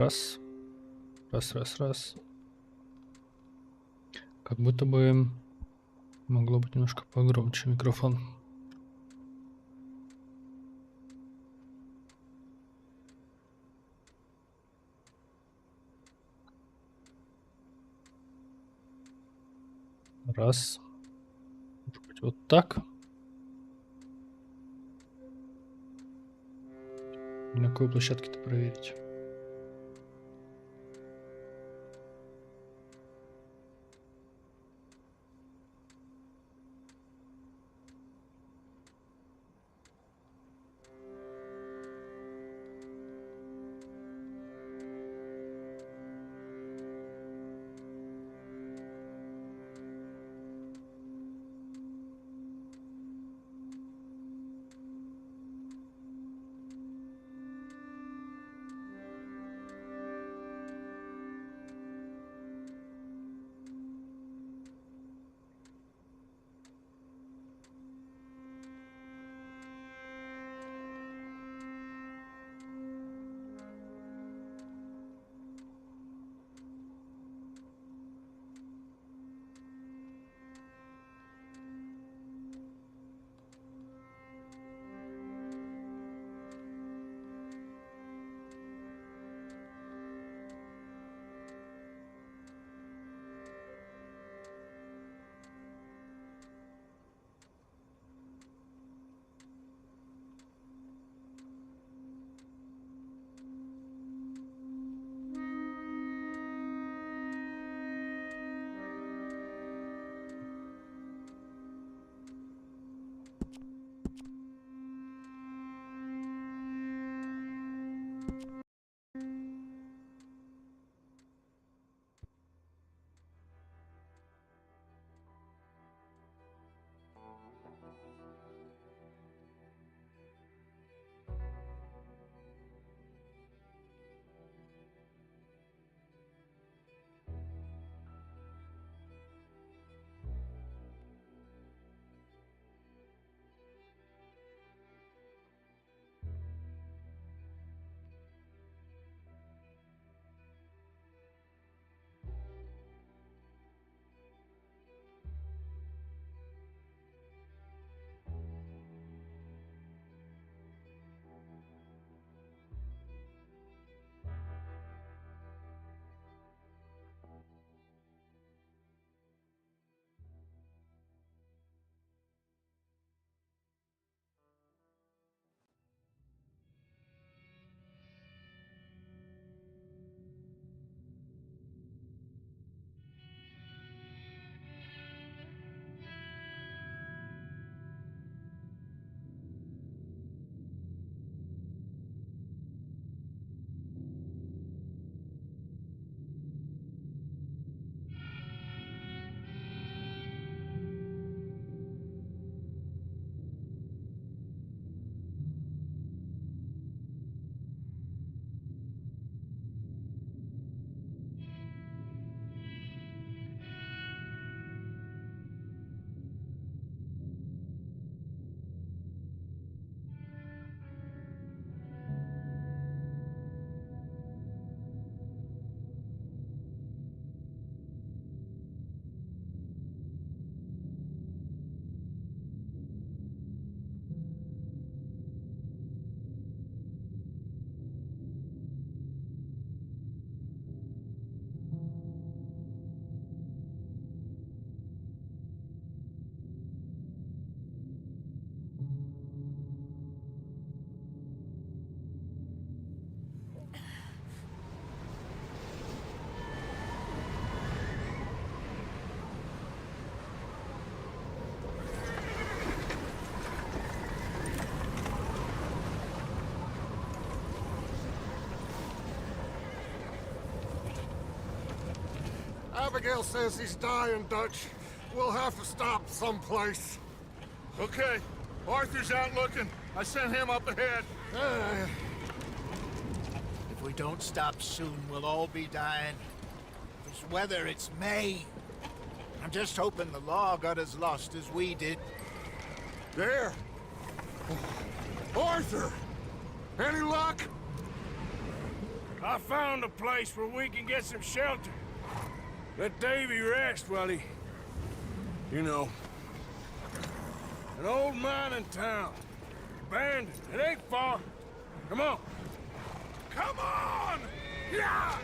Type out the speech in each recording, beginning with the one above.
Раз. Раз. Как будто бы могло быть немножко погромче микрофон. Раз. Может быть, вот так. На какой площадке-то проверить? Abigail says he's dying, Dutch. We'll have to stop someplace. Okay. Arthur's out looking. I sent him up ahead. If we don't stop soon, we'll all be dying. This weather, it's May. I'm just hoping the law got as lost as we did. There. Arthur! Any luck? I found a place where we can get some shelter. Let Davy rest while he... You know. An old mining town. Abandoned. It ain't far. Come on. Come on! Yeah!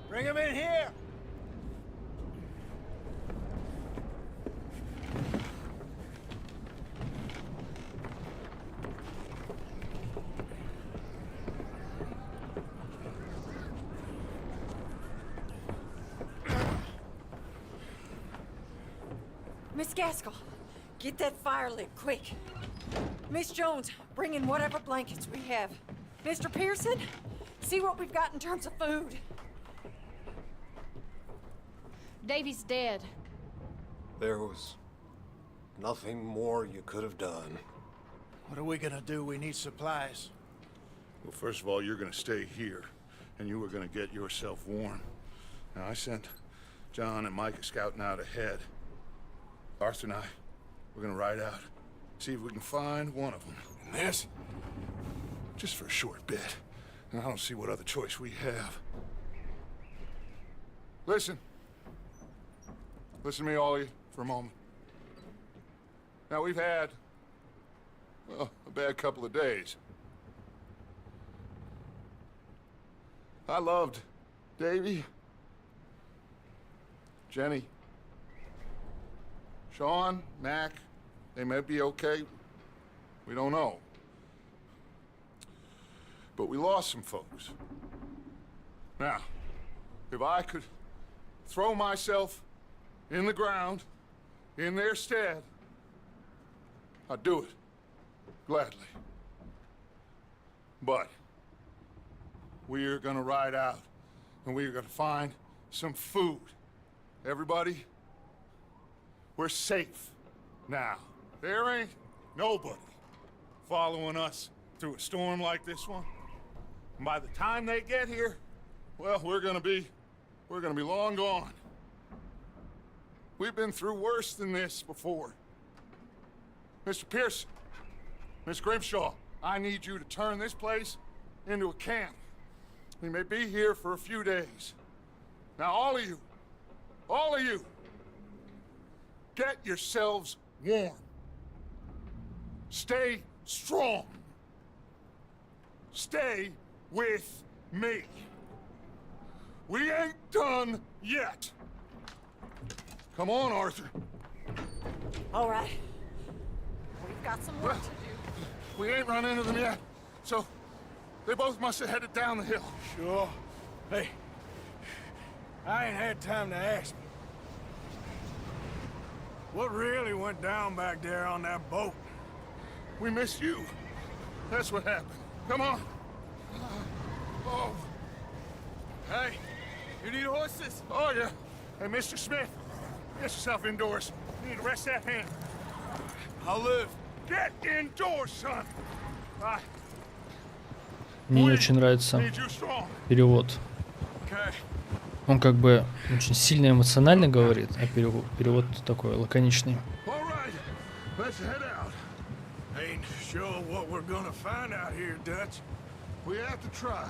Bring him in here! Miss Gaskell, get that fire lit, quick. Miss Jones, bring in whatever blankets we have. Mr. Pearson, see what we've got in terms of food. Davy's dead. There was nothing more you could have done. What are we gonna do? We need supplies. Well, first of all, you're gonna stay here, and you were gonna get yourself warm. Now, I sent John and Micah scouting out ahead. Arthur and I, we're gonna ride out, see if we can find one of them. And this, just for a short bit. And I don't see what other choice we have. Listen. Listen to me, all of you, for a moment. Now, we've had, well, a bad couple of days. I loved Davy, Jenny, Sean, Mac. They may be okay. We don't know. But we lost some folks. Now, if I could throw myself in the ground, in their stead, I'd do it, gladly. But we're gonna ride out, and we're gonna find some food. Everybody, we're safe now. There ain't nobody following us through a storm like this one. And by the time they get here, well, we're gonna be long gone. We've been through worse than this before. Mr. Pearson, Miss Grimshaw, I need you to turn this place into a camp. We may be here for a few days. Now, all of you, get yourselves warm. Stay strong. Stay with me. We ain't done yet. Come on, Arthur. All right. We've got some work to do. We ain't run into them yet, so they both must have headed down the hill. Sure. Hey, I ain't had time to ask. What really went down back there on that boat? We missed you. That's what happened. Come on. Oh. Hey, you need horses? Oh, yeah. Hey, Mr. Smith, get yourself indoors. You need to rest that hand. I'll live. Get indoors, son. Мне не очень нравится Need you strong. перевод. Okay. Он как бы очень сильно эмоционально говорит, а перевод такой лаконичный. All right. Let's head out. Ain't sure what we're gonna find out here, Dutch. We have to try.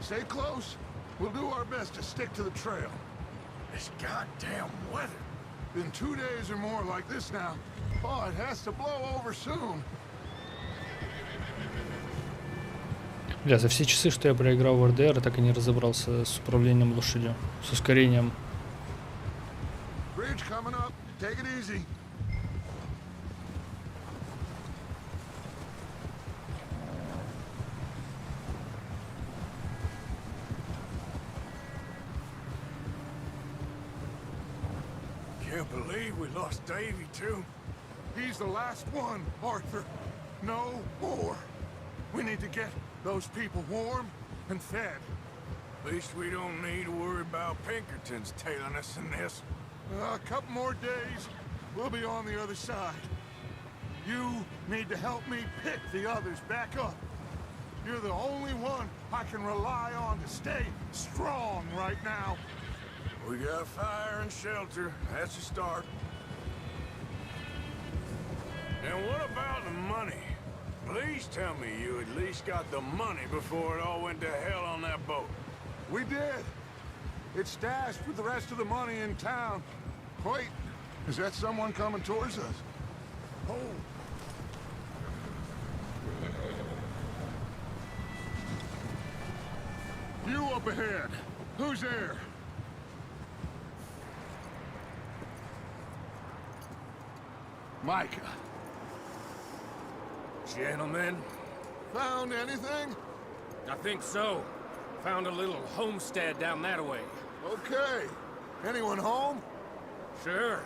Stay close. We'll do our best to stick to the trail. This goddamn weather. Been 2 days or more like this now. Oh, it has to blow over soon. Бля, за все часы, что я проиграл в РДР, я так и не разобрался с управлением лошадью, с ускорением. Bridge coming up. Take it easy. Can't believe we lost Davy, too. He's the last one, Arthur. No more. We need to get those people warm and fed. At least we don't need to worry about Pinkertons tailing us in this. A couple more days, we'll be on the other side. You need to help me pick the others back up. You're the only one I can rely on to stay strong right now. We got fire and shelter. That's a start. And what about the money? Please tell me you at least got the money before it all went to hell on that boat. We did. It's stashed with the rest of the money in town. Wait, is that someone coming towards us? Oh. You up ahead. Who's there? Micah. Gentlemen, Found anything? I think so. Found a little homestead down that way. Okay. Anyone home? Sure.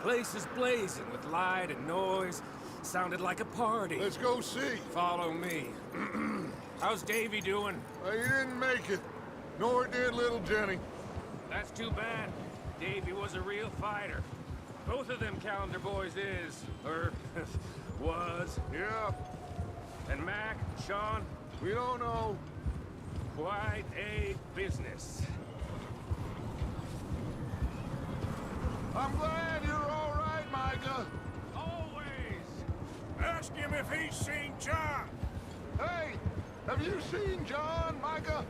Place is blazing with light and noise. Sounded like a party. Let's go see. Follow me. How's Davy doing? He didn't make it. Nor did little Jenny. That's too bad. Davy was a real fighter. Both of them calendar boys is, or was. Yeah, And Mac, Sean, we don't know. quite a business. I'm glad you're all right, Micah. Always! Ask him if he's seen John. Hey, have you seen John, Micah?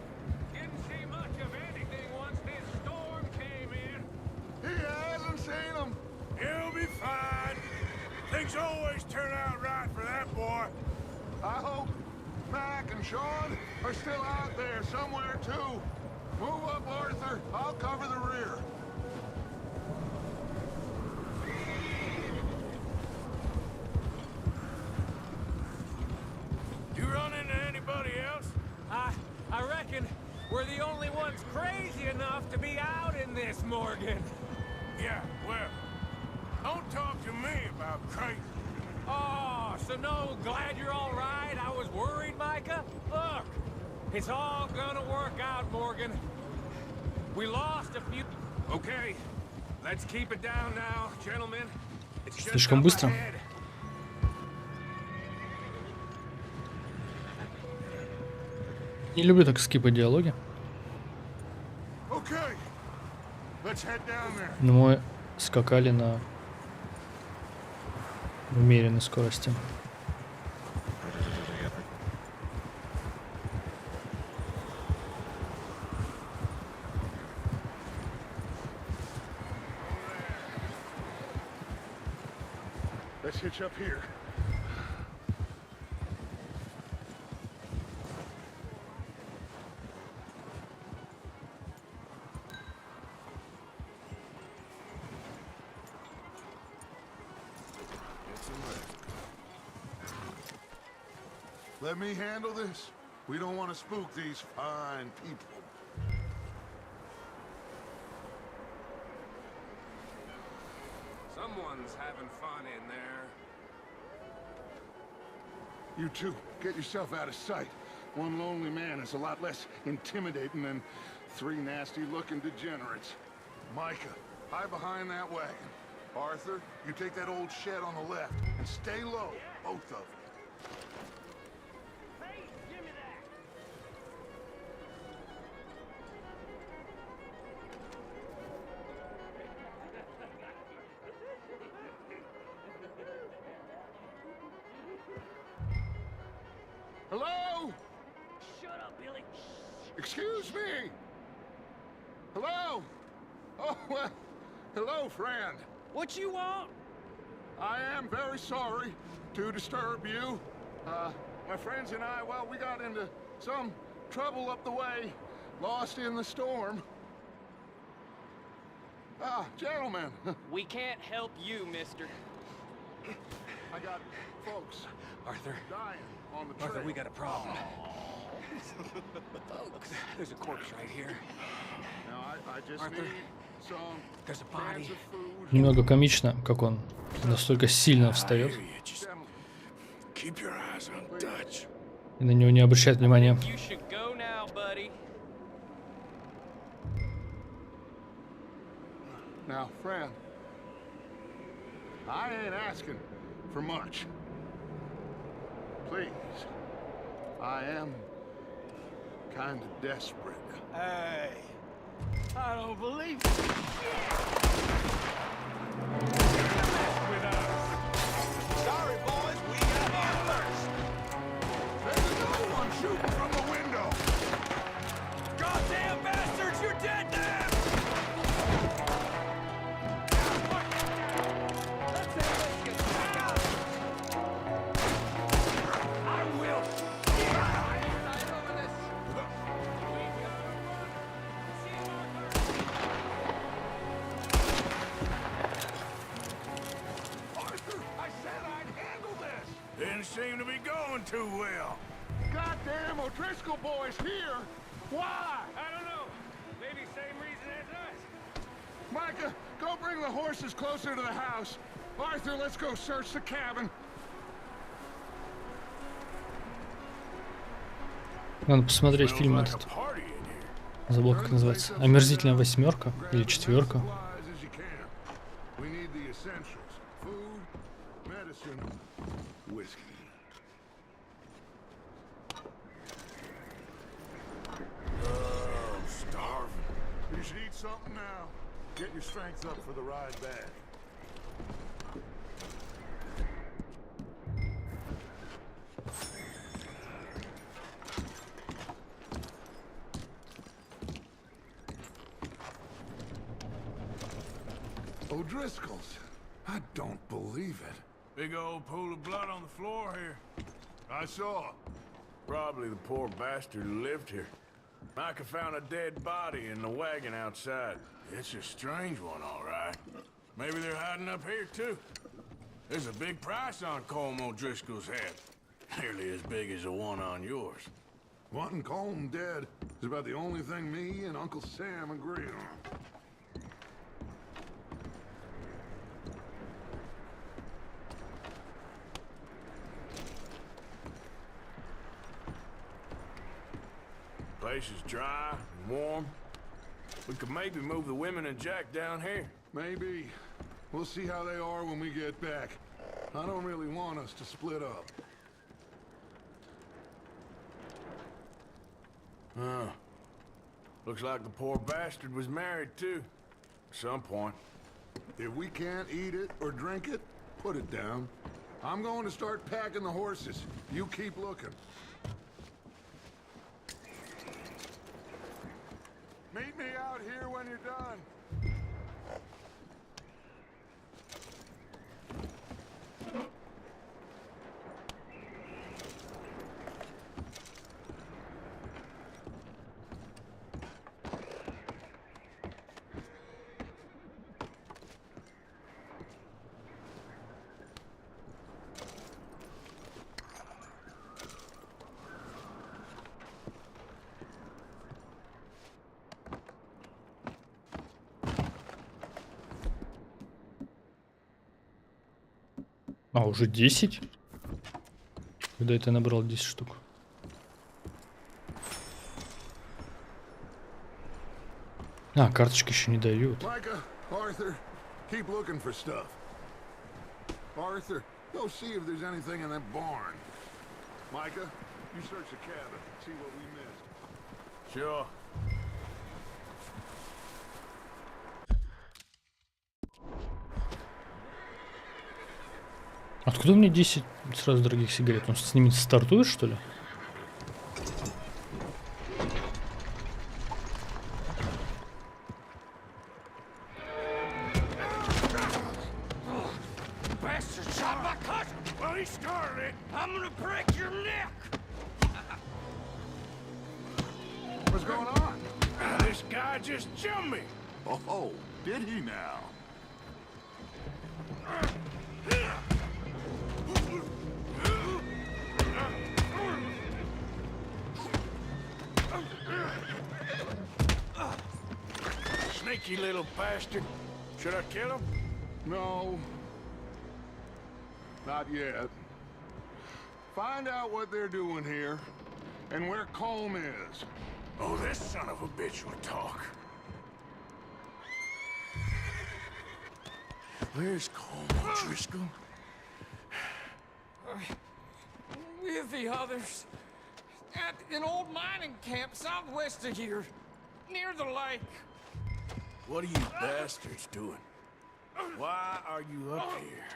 Didn't see much of anything once this storm came in. He hasn't seen him. He'll be fine. Things always turn out right for that boy. I hope Mac and Sean are still out there somewhere, too. Move up, Arthur. I'll cover the rear. You run into anybody else? I reckon we're the only ones crazy enough to be out in this, Morgan. Yeah, well, don't talk to me about crazy. Oh, so no, glad you're all right. I was worried, Micah. Look, it's all gonna work out, Morgan. We lost a few... Okay, let's keep it down now, gentlemen. It's just Слишком up быстро. ahead. Не люблю так скипать диалоги. Okay, let's head down there. Но мы скакали на умеренной скорости. Let's hitch up here. Let me handle this. We don't want to spook these fine people. Someone's having fun in there. You two, get yourself out of sight. One lonely man is a lot less intimidating than three nasty-looking degenerates. Micah, hide behind that wagon. Arthur, you take that old shed on the left and stay low, both of you. Hello? Shut up, Billy. Excuse me? Hello? Oh, well, hello, friend. What you want? I am very sorry to disturb you. My friends and I, well, we got into some trouble up the way, lost in the storm. Ah, gentlemen, We can't help you, mister. I got folks Arthur, dying on the trail. Arthur, we got a problem. There's a corpse right here. Now, I just Arthur, need some There's a body. cans of food. Немного комично, как он настолько сильно встает, Keep your eyes on Dutch. и на него не обращает внимания. You should go now, buddy. Now, friend, I ain't asking for much. Please, I am kind of desperate. Hey, I don't believe it. With us. Sorry, boys, we got here first. There's another one shooting from the window. Goddamn bastards, you're dead now! Let's say let's get back out. I will. Side over this. Arthur, I said I'd handle this. Didn't seem to be going too well. Goddamn O'Driscoll boys here. Why? I don't know. Maybe same reason as us. Micah, go bring the horses closer to the house. Arthur, let's go search the cabin. Надо посмотреть фильм Smells like этот. a party in here. Забыл, как называется. Омерзительная восьмерка или четверка. Supplies as you can. We need the essentials. Food, medicine, whiskey. I'm starving. You should eat something now. Get your strength up for the ride back. O'Driscoll's. I don't believe it. Big old pool of blood on the floor here. I saw. Probably the poor bastard who lived here. Micah found a dead body in the wagon outside. It's a strange one, all right. Maybe they're hiding up here, too. There's a big price on Colm O'Driscoll's head. Nearly as big as the one on yours. Wanting Colm dead is about the only thing me and Uncle Sam agree on. Place is dry and warm. We could maybe move the women and Jack down here. Maybe. We'll see how they are when we get back. I don't really want us to split up. Huh. Looks like the poor bastard was married, too. At some point. If we can't eat it or drink it, put it down. I'm going to start packing the horses. You keep looking. Meet me out here when you're done. А, уже 10? Когда это набрал 10 штук? А, карточки еще не дают. Micah, Arthur, keep looking for stuff. Arthur, go see if there's anything in that barn. Micah, you search the cabin, see what we missed. Sure. Откуда мне 10 сразу дорогих сигарет? Он с ними стартует, что ли? Bastard shot my cousin! Well, he started it. I'm gonna break your neck! What's going on? This guy just jumped me. Oh, did he now? Sneaky Sneaky little bastard. Should I kill him? No. Not yet. Find out what they're doing here and where Colm is. Oh, this son of a bitch will talk. Where's Colm O'Driscoll? With the others. At an old mining camp southwest of here. Near the lake. What are you bastards doing? Why are you up here?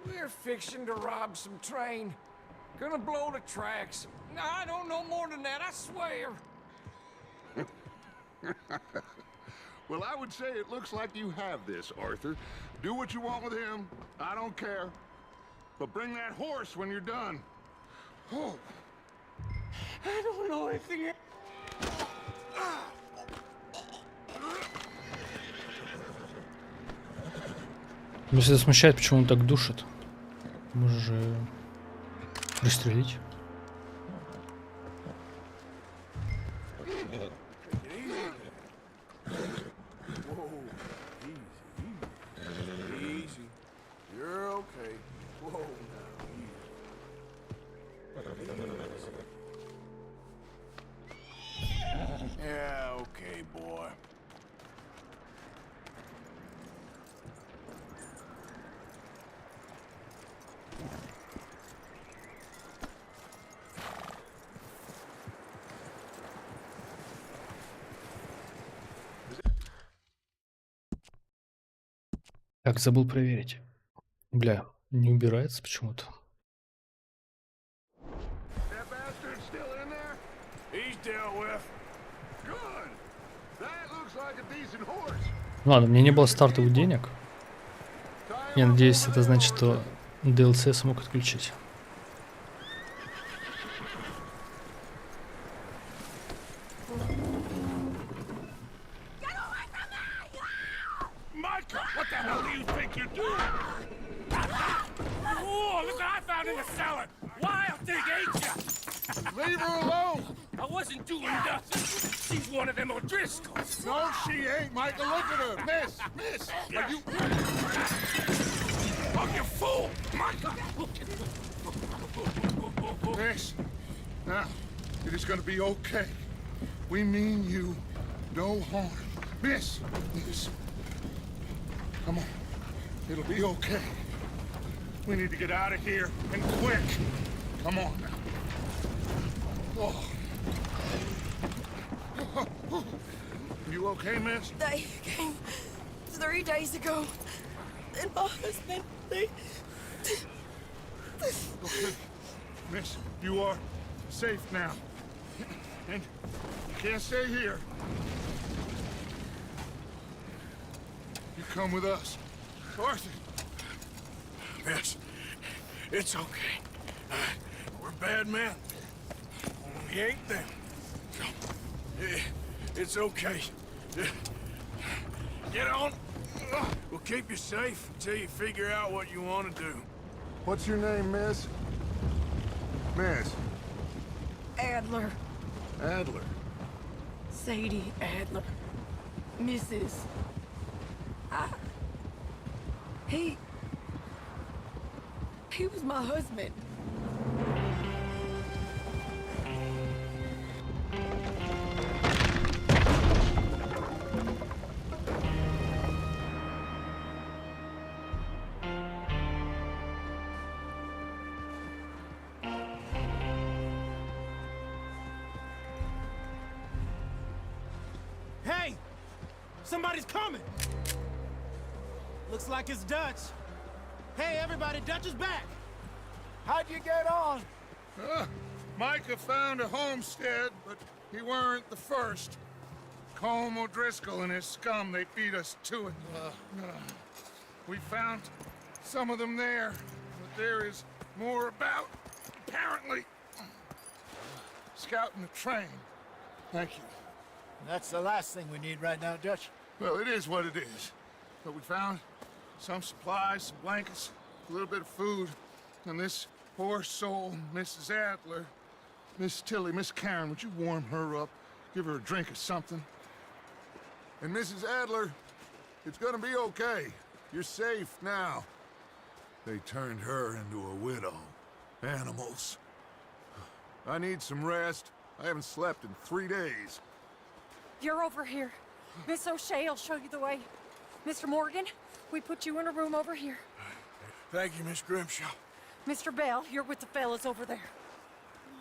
We're fixing to rob some train. Gonna blow the tracks. I don't know more than that, I swear. Well, I would say it looks like you have this, Arthur. Do what you want with him. I don't care. But bring that horse when you're done. Oh. I don't know anything. Меня всегда смущает, почему он так душит. Можно же пристрелить. Easy. You're okay. Whoa, now, easy. Yeah, okay, boy. Так, забыл проверить. Бля, не убирается почему-то. That bastard still in there? He's dealt with. Good. That looks like a decent horse. Ладно, мне не было стартовых денег. Я надеюсь, это значит, что DLC я смог отключить. Micah, what the hell do you think you're doing? Oh, look what I found in the cellar! Wild thing, ain't ya? Leave her alone. I wasn't doing nothing. She's one of them O'Driscolls. No, she ain't, Micah. Look at her. Miss, are you... Oh, you fool! Micah! Miss, now, it is gonna be okay. We mean you no harm. Miss, come on. It'll be okay. We need to get out of here, and quick. Come on now. Oh. You okay, miss? They came 3 days ago. And my husband, they... Okay. Miss, you are safe now. And you can't stay here. You come with us. Arthur. Miss, it's okay. We're bad men. We ain't them. It's okay. Get on. We'll keep you safe until you figure out what you want to do. What's your name, miss? Miss. Adler. Adler. Sadie Adler. Mrs. He was my husband. Hey! Somebody's coming! Looks like it's Dutch. Hey, everybody, Dutch is back! How'd you get on? Micah found a homestead, but he weren't the first. Colm O'Driscoll and his scum, they beat us to it. We found some of them there, but there is more about, apparently. Scouting the train. Thank you. That's the last thing we need right now, Dutch. Well, it is what it is. But we found some supplies, some blankets, a little bit of food, and this poor soul, Mrs. Adler, Miss Tilly, Miss Karen, would you warm her up? Give her a drink or something? And Mrs. Adler, it's gonna be okay. You're safe now. They turned her into a widow. Animals. I need some rest. I haven't slept in 3 days. You're over here. Miss O'Shea will show you the way. Mr. Morgan, we put you in a room over here. Thank you, Miss Grimshaw. Mr. Bell, you're with the fellas over there.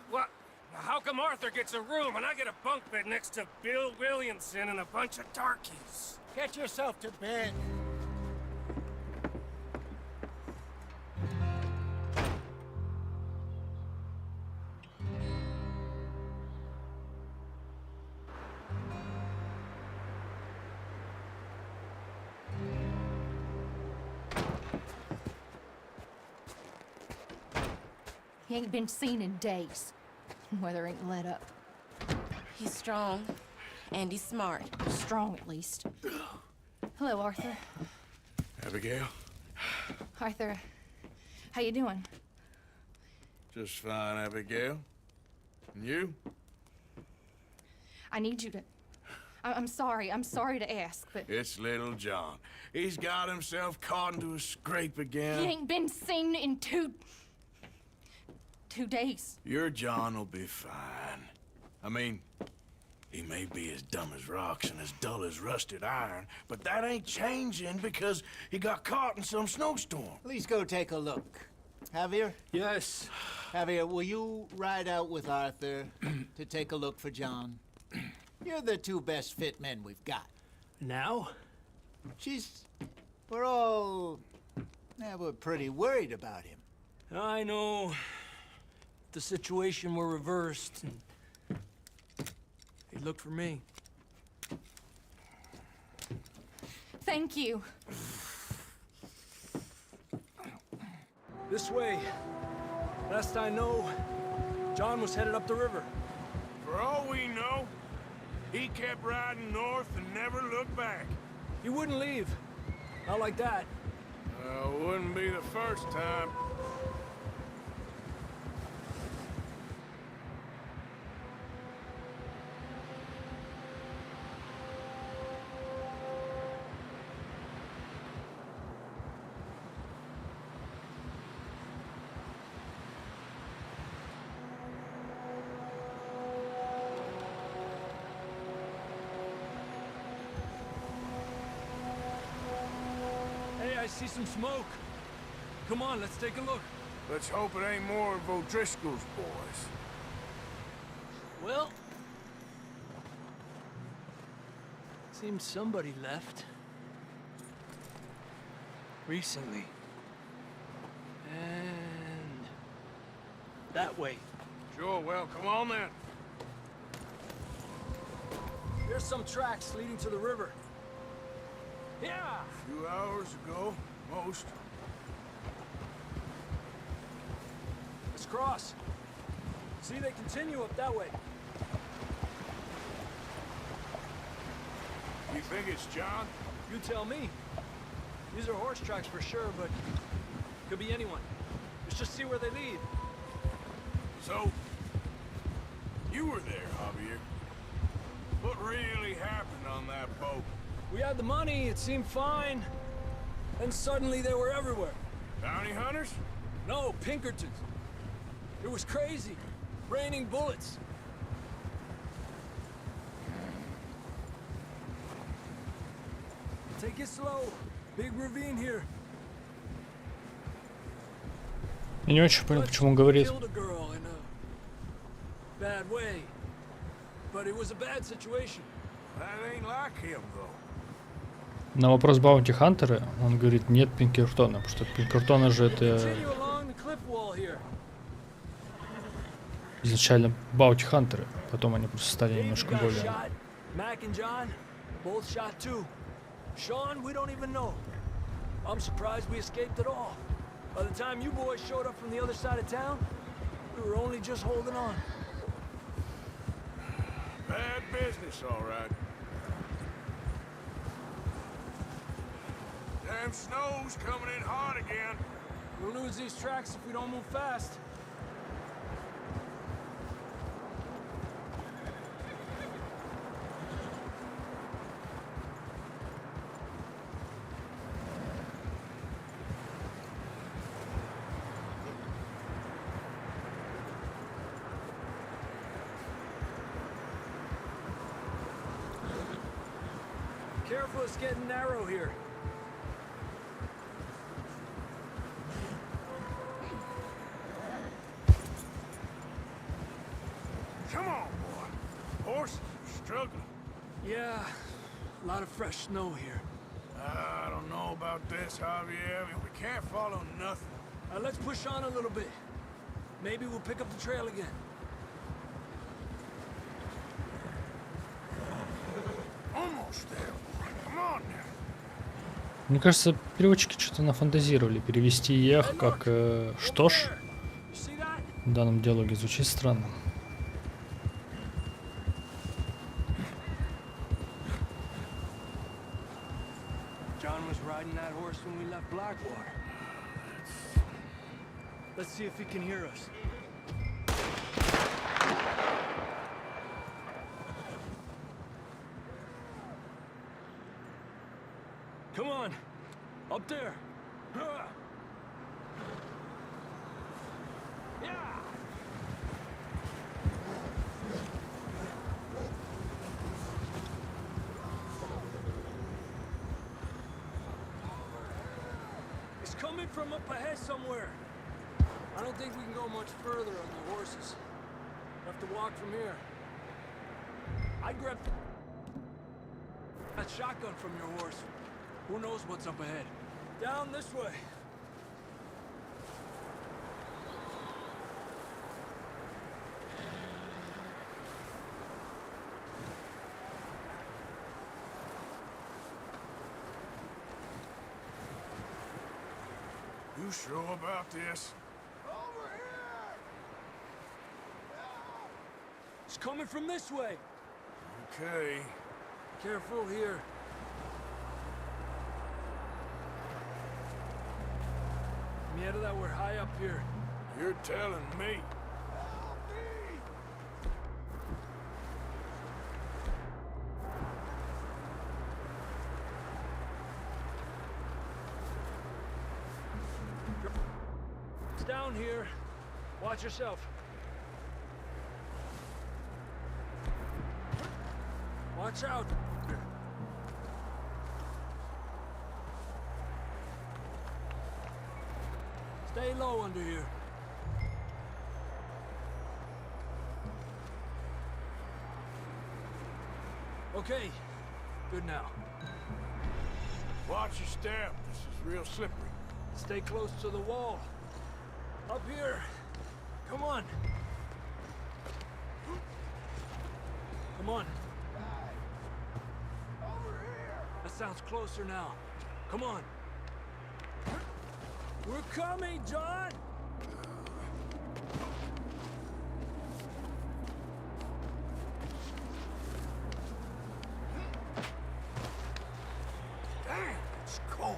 What? How come Arthur gets a room and I get a bunk bed next to Bill Williamson and a bunch of darkies? Get yourself to bed. He ain't been seen in days. Weather ain't let up. He's strong, and he's smart. Strong, at least. Hello, Arthur. Abigail? Arthur, how you doing? Just fine, Abigail. And you? I need you to... I'm sorry to ask, but... It's little John. He's got himself caught into a scrape again. He ain't been seen in 2 days. Your John will be fine. I mean, he may be as dumb as rocks and as dull as rusted iron, but that ain't changing because he got caught in some snowstorm. Please go take a look. Javier? Yes. Javier, will you ride out with Arthur to take a look for John? You're the 2 best fit men we've got. Now? We're pretty worried about him. I know. The situation were reversed, and they looked for me. Thank you. This way. Last I know, John was headed up the river. For all we know, he kept riding north and never looked back. He wouldn't leave. Not like that. Wouldn't be the first time. I see some smoke. Come on, let's take a look. Let's hope it ain't more of O'Driscoll's boys. Well... seems somebody left. Recently. And... that way. Sure, well, come on then. There's some tracks leading to the river. Yeah! A few hours ago, most. Let's cross. See, they continue up that way. You think it's John? You tell me. These are horse tracks for sure, but could be anyone. Let's just see where they lead. So, you were there, Javier. What really happened on that boat? We had the money, it seemed fine. Then suddenly they were everywhere. Bounty hunters? No, Pinkertons. It was crazy. Raining bullets. Take it slow. Big ravine here. Я не очень понял, почему он говорит. Killed a girl in a bad way. But it was a bad situation. That ain't like him, though. На вопрос Баунти Хантера он говорит нет Пинкертона, потому что Пинкертона же это Continue along the cliff wall here. изначально Баунти Хантеры, потом они просто стали Dave немножко got более... shot. Mac and John, both shot too. Sean, we don't even know. I'm surprised we escaped at all. By the time you boys showed up from the other side of town, we were only just holding on. Bad business, all right. Damn snow's coming in hot again. We'll lose these tracks if we don't move fast. Careful, it's getting narrow here. Come on, boy. Horses are struggling. Yeah, a lot of fresh snow here. I don't know about this, Javier. I mean, we can't follow nothing. Let's push on a little bit. Maybe we'll pick up the trail again. Almost there, boy. Come on now. Мне кажется, переводчики что-то нафантазировали. Перевести «ех» как «что ж» в данном диалоге звучит странно. John was riding that horse when we left Blackwater. Let's see if he can hear us. Come on, up there. Yeah. It's coming from up ahead somewhere. I don't think we can go much further on the horses. We'll have to walk from here. I grabbed that shotgun from your horse. Who knows what's up ahead? Down this way. You sure about this? Over here! It's coming from this way. Okay. Careful here. Mierda, we're high up here. You're telling me. It's down here. Watch yourself. Watch out. Stay low under here. Okay, good now. Watch your step. This is real slippery. Stay close to the wall. Up here. Come on. Come on. Over here. That sounds closer now. Come on. We're coming, John! Damn, it's cold.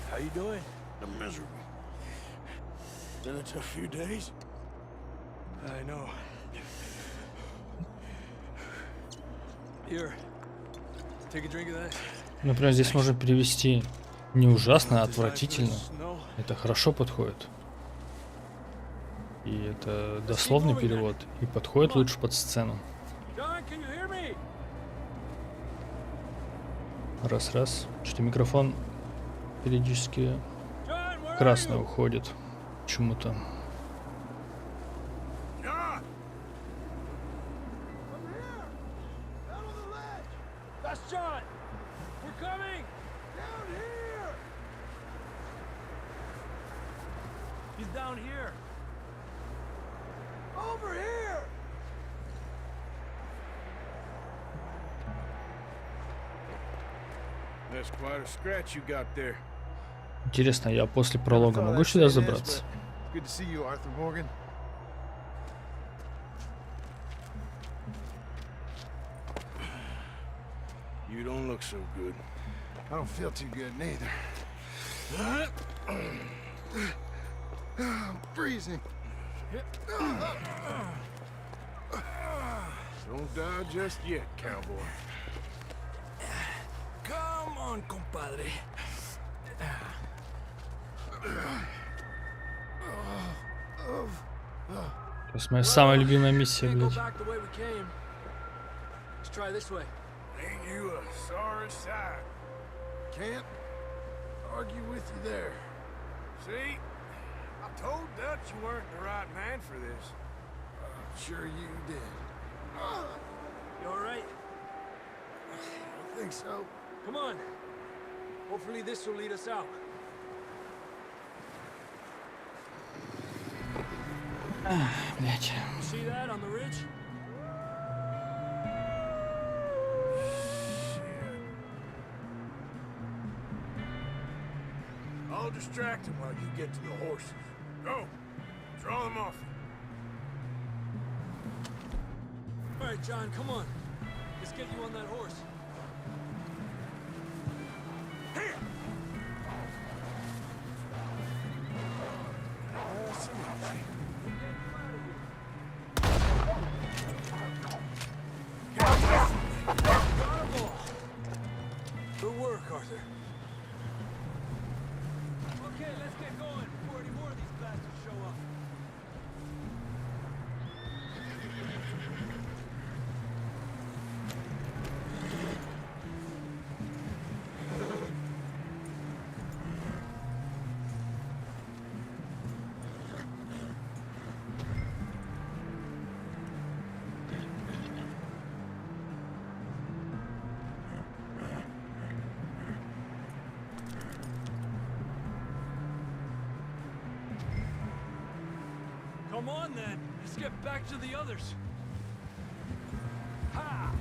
How you doing? I'm miserable. Been a tough few days. I know. Here, take a drink of that. Например, здесь можно перевести не ужасно, а отвратительно. Это хорошо подходит. И это дословный перевод. И подходит лучше под сцену. Раз-раз. Что-то микрофон периодически красный уходит. Почему-то. John, we're coming! Down here! He's down here. Over here! That's quite a scratch you got there. Интересно, я после пролога могу сюда забраться? Good to see you, Arthur Morgan. You don't look so good. I don't feel too good neither. I'm freezing. Don't die just yet, cowboy. Come on, compadre. Это моя самая любимая миссия, Can't go блядь. back the way we came. Let's try this way. Ain't you a sorry sight? Can't argue with you there. See? I told Dutch you weren't the right man for this. I'm sure you did. You all right? I don't think so. Come on. Hopefully this will lead us out. Блядь. See that on the ridge? I'll distract him while you get to the horses. Go! Draw them off. All right, John, come on. Let's get you on that horse. Here! Good work, Arthur. Okay, let's get going before any more of these bastards show up. Come on, then. Let's get back to the others. Ha!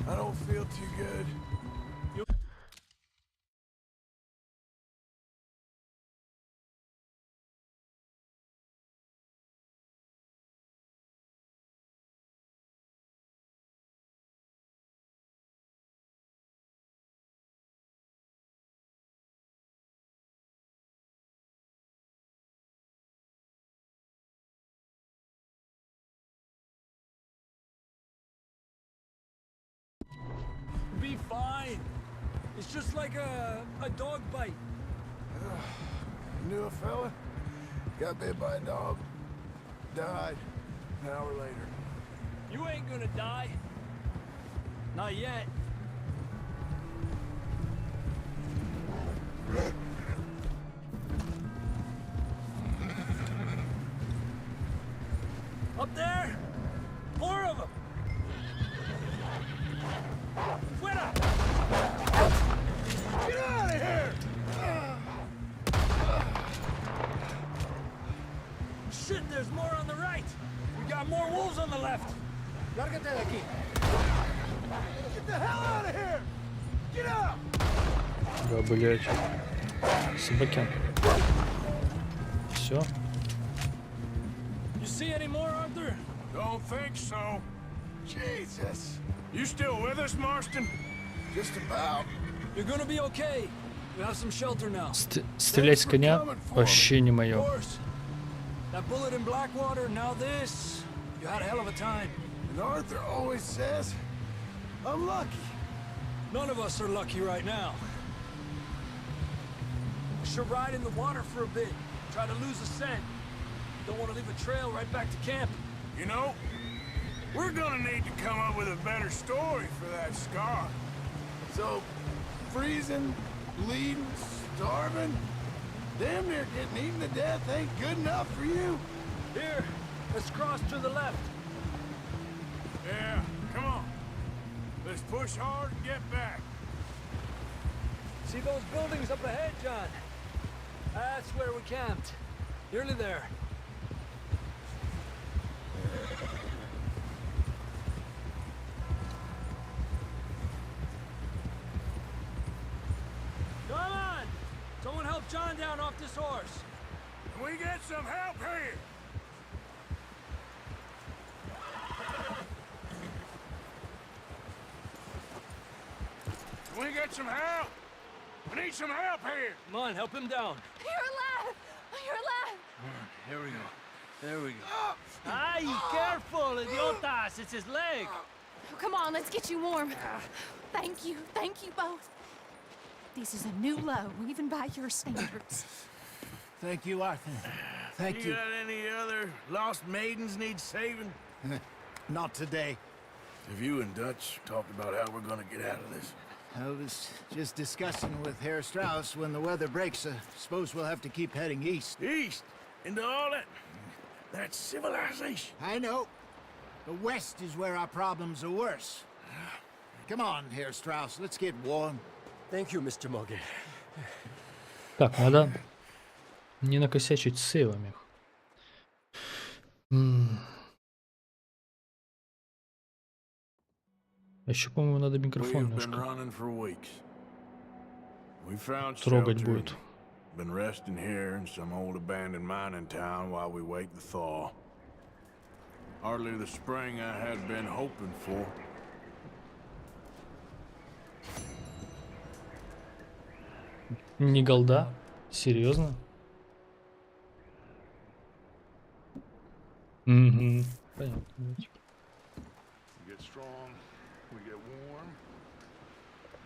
I don't feel too good. Be fine. It's just like a dog bite. Knew a fella? Got bit by a dog. Died an hour later. You ain't gonna die. Not yet. Up there! More of them! Fuera! Get out of here! Shit, there's more on the right! We got more wolves on the left! Lárgate de aquí. Get the hell out of here! Get out! Да, блядь. Собаки. Все. You see any more, Arthur? Don't think so. Jesus. You still with us, Marston? Just about. You're gonna be okay. We have some shelter now. Стрелять с коня вообще не Of мое. course. That bullet in Blackwater, now this. You had a hell of a time. And Arthur always says, I'm lucky. None of us are lucky right now. We should ride in the water for a bit. Try to lose the scent. Don't want to leave a trail right back to camp. You know, we're gonna need to come up with a better story for that scar. So, freezing, bleeding, starving, damn near getting eaten to death ain't good enough for you. Here, let's cross to the left. Yeah, come on. Let's push hard and get back. See those buildings up ahead, John? That's where we camped. Nearly there. Come on! Someone help John down off this horse. Can we get some help here? Can we get some help? We need some help here. Come on, help him down. You're alive! You're alive! Here we go. There we go. Ay, careful, idiotas! It's his leg. Oh, come on, let's get you warm. Thank you both. This is a new low, even by your standards. Thank you, Arthur. Thank you. You got any other lost maidens need saving? Not today. Have you and Dutch talked about how we're gonna get out of this? I was just discussing with Herr Strauss when the weather breaks. Suppose we'll have to keep heading east. East? Into all that civilization? I know. The west is where our problems are worse. Come on, Herr Strauss, let's get warm. Thank you, Mr. Morgan. Так, надо не накосячить с сейвами. Еще, по-моему, надо микрофон немножко трогать будет. Been resting here in some old abandoned mining town while we wait the thaw. Hardly the spring I had been hoping for. Не голда? Серьезно? Угу. Понятно. We get strong, we get warm,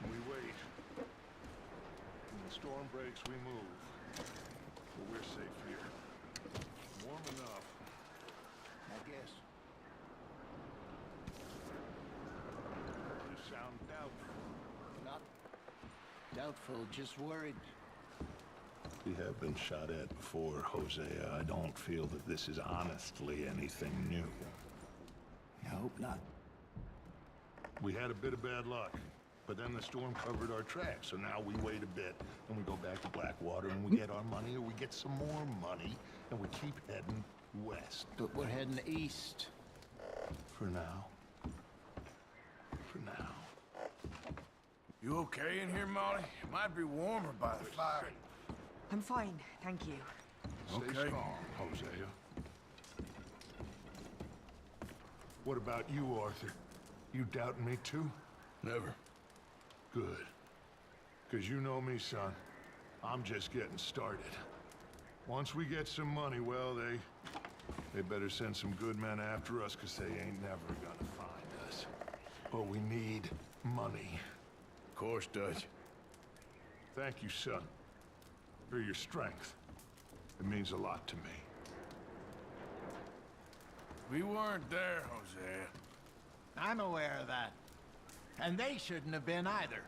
we wait. When the storm breaks, we move. But we're safe here. Warm enough, I guess. you sound doubtful. Not doubtful, just worried. We have been shot at before, Hosea. I don't feel that this is honestly anything new. I hope not. We had a bit of bad luck, but then the storm covered our tracks, so now we wait a bit, and we go back to Blackwater, and we get our money, or we get some more money, and we keep heading west. But we're heading east. For now. For now. You okay in here, Molly? It might be warmer by the fire. I'm fine, thank you. Stay Okay. strong, Hosea. What about you, Arthur? You doubting me too? Never. Good. Because you know me, son. I'm just getting started. Once we get some money, well, they better send some good men after us, because they ain't never gonna find us. But we need money. Of course, Dutch. Thank you, son. For your strength. It means a lot to me. We weren't there, Hosea. I'm aware of that. And they shouldn't have been either.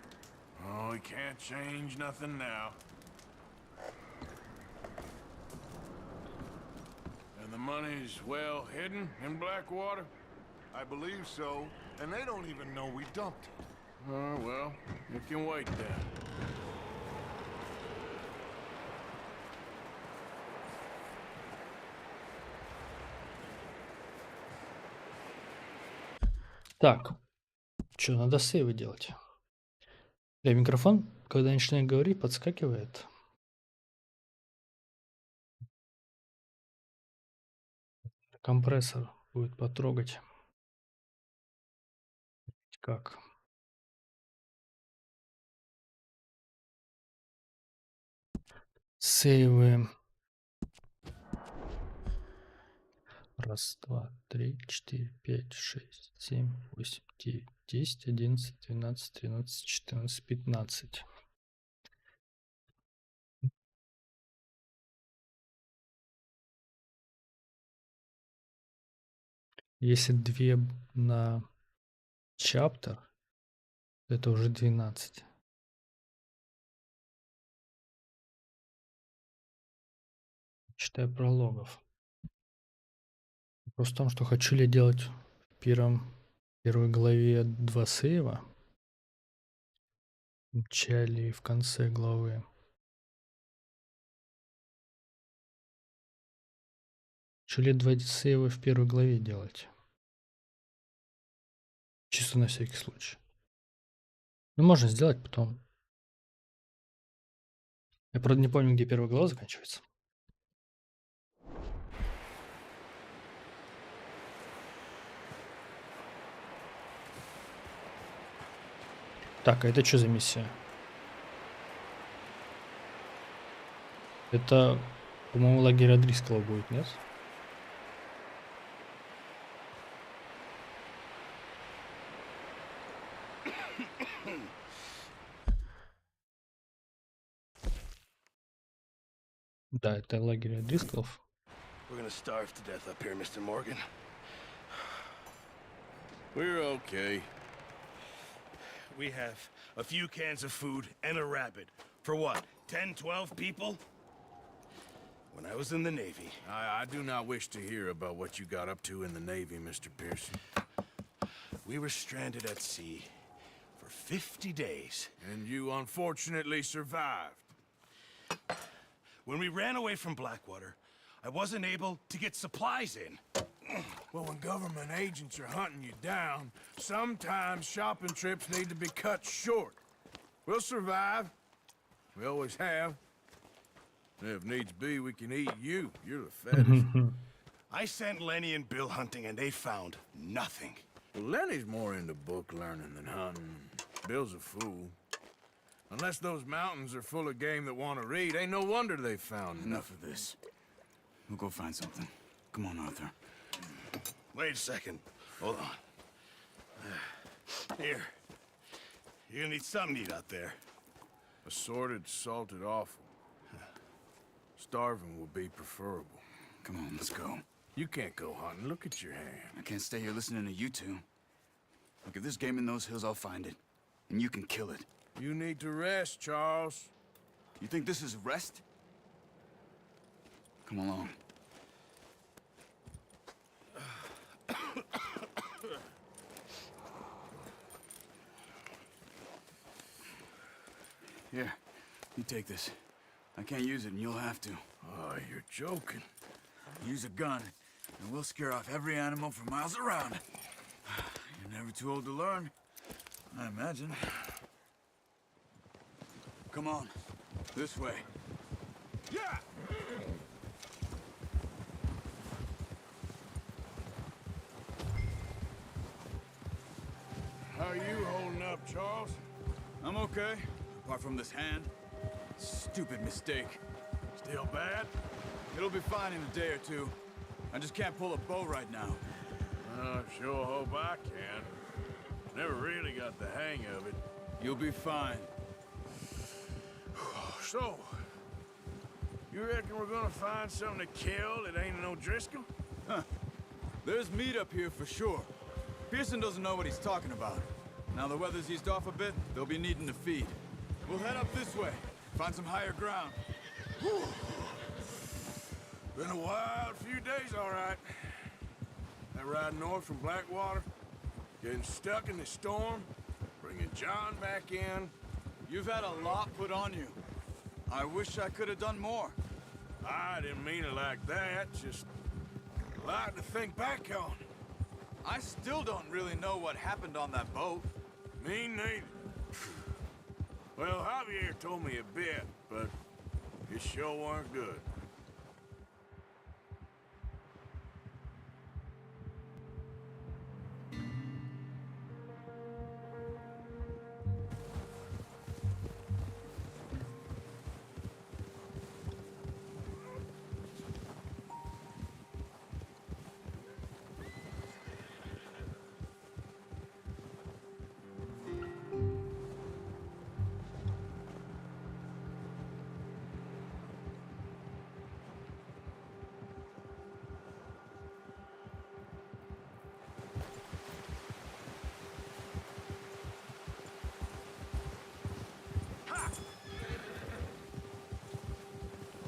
Oh, we can't change nothing now. And the money's well hidden in Blackwater? I believe so, and they don't even know we dumped it. Oh, well, we can wait then. Так, что, надо сейвы делать. Микрофон, когда я начинаю говорить, подскакивает. Компрессор будет потрогать. Как? Сейвы. Раз, два, три, 4, 5, 6, 7, 8, 9, 10, 11, 12, 13, 14, 15. Если 2 на чаптер, это уже 12. Считай прологов. Вопрос в том, что хочу ли делать в первой главе 2 сейва, в начале и в конце главы. Хочу ли 2 сейва в первой главе делать? Чисто на всякий случай. Ну, можно сделать потом. Я, правда, не помню, где первая глава заканчивается. Так, а это что за миссия? Это, по-моему, лагерь Адрискала будет, нет? Да, это лагерь Дрисколов. We're gonna starve to death up here, Mr. Morgan. We're okay. We have a few cans of food and a rabbit. For what, 10, 12 people? When I was in the Navy... I do not wish to hear about what you got up to in the Navy, Mr. Pearson. We were stranded at sea for 50 days. And you unfortunately survived. When we ran away from Blackwater, I wasn't able to get supplies in. Well, when government agents are hunting you down, sometimes shopping trips need to be cut short. We'll survive. We always have. If needs be, we can eat you. You're the fattest. I sent Lenny and Bill hunting, and they found nothing. Well, Lenny's more into book learning than hunting. Bill's a fool. Unless those mountains are full of game that want to read, ain't no wonder they found Enough of this. We'll go find something. Come on, Arthur. Wait a second. Hold on. Here. You're gonna need something to eat out there. Assorted, salted offal. Starving will be preferable. Come on, let's go. You can't go hunting. Look at your hand. I can't stay here listening to you two. Look, if there's game in those hills, I'll find it. And you can kill it. You need to rest, Charles. You think this is rest? Come along. Here, you take this. I can't use it, and you'll have to. Oh, you're joking. Use a gun, and we'll scare off every animal for miles around. You're never too old to learn, I imagine. Come on, this way. Yeah! How are you holding up, Charles? I'm okay, apart from this hand. Stupid mistake. Still bad? It'll be fine in a day or two. I just can't pull a bow right now. I sure hope I can. Never really got the hang of it. You'll be fine. So, you reckon we're gonna find something to kill that ain't no Driscoll? Huh. There's meat up here for sure. Pearson doesn't know what he's talking about. Now the weather's eased off a bit, they'll be needing to feed. We'll head up this way, find some higher ground. Whew. Been a wild few days, all right. That ride north from Blackwater, getting stuck in the storm, bringing John back in. You've had a lot put on you. I wish I could have done more. I didn't mean it like that, just a lot to think back on. I still don't really know what happened on that boat. Me neither. Well, Javier told me a bit, but it sure weren't good.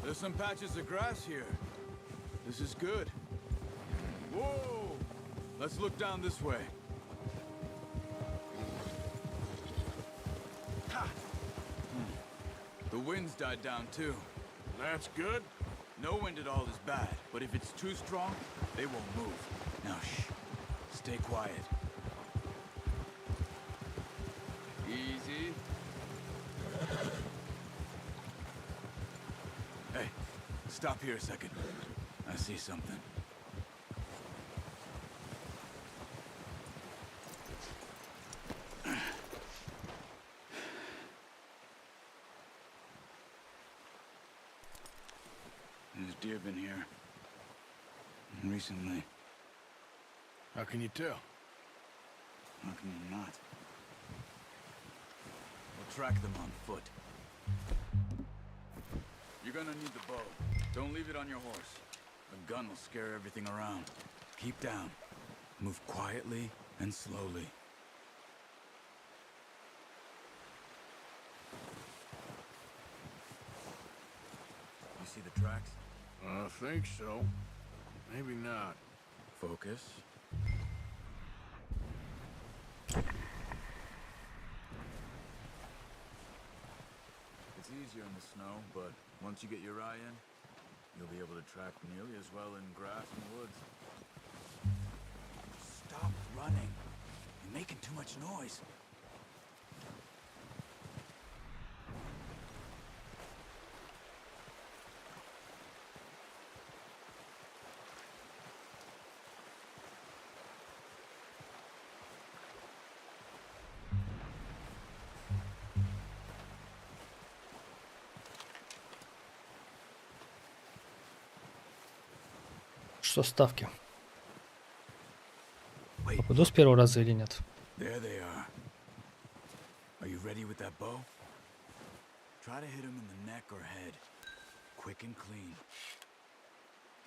There's some patches of grass here. This is good. Whoa! Let's look down this way. The wind's died down too. That's good. No wind at all is bad, but if it's too strong, they won't move. Now shh. Stay quiet. Easy. Hey, stop here a second. I see something. There's deer been here. Recently. How can you tell? How can you not? We'll track them on foot. You're gonna need the bow. Don't leave it on your horse. A gun will scare everything around. Keep down. Move quietly and slowly. You see the tracks? I think so. Maybe not. Focus. It's easier in the snow, but once you get your eye in, you'll be able to track nearly as well in grass and woods. Stop running. You're making too much noise. Что ставки? Попаду с первого раза или нет? There they are. Are you ready with that bow? Try to hit him in the neck or head. Quick and clean.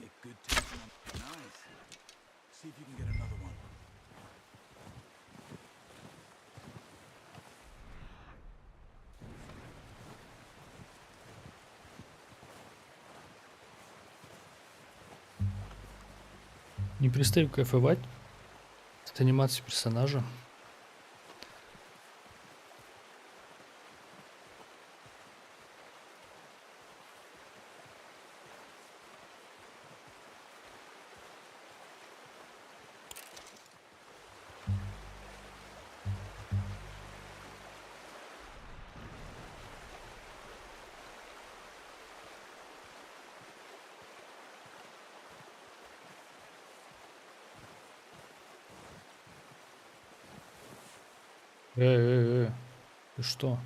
Get good tension on. Nice. See if you can get another one. Не перестаю кайфовать от анимации персонажа. Ты что?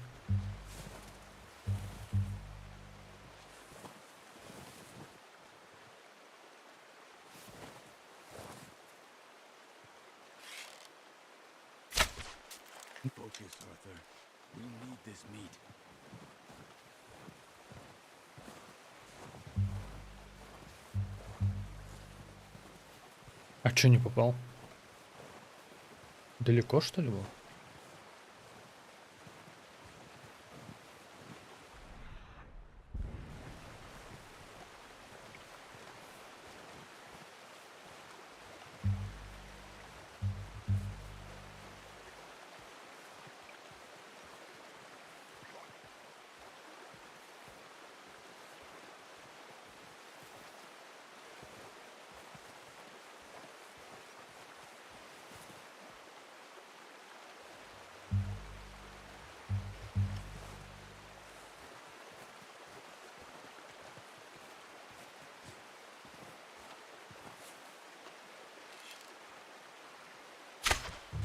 Focus, Arthur. We need this meat. А чё не попал? Далеко, что ли, был?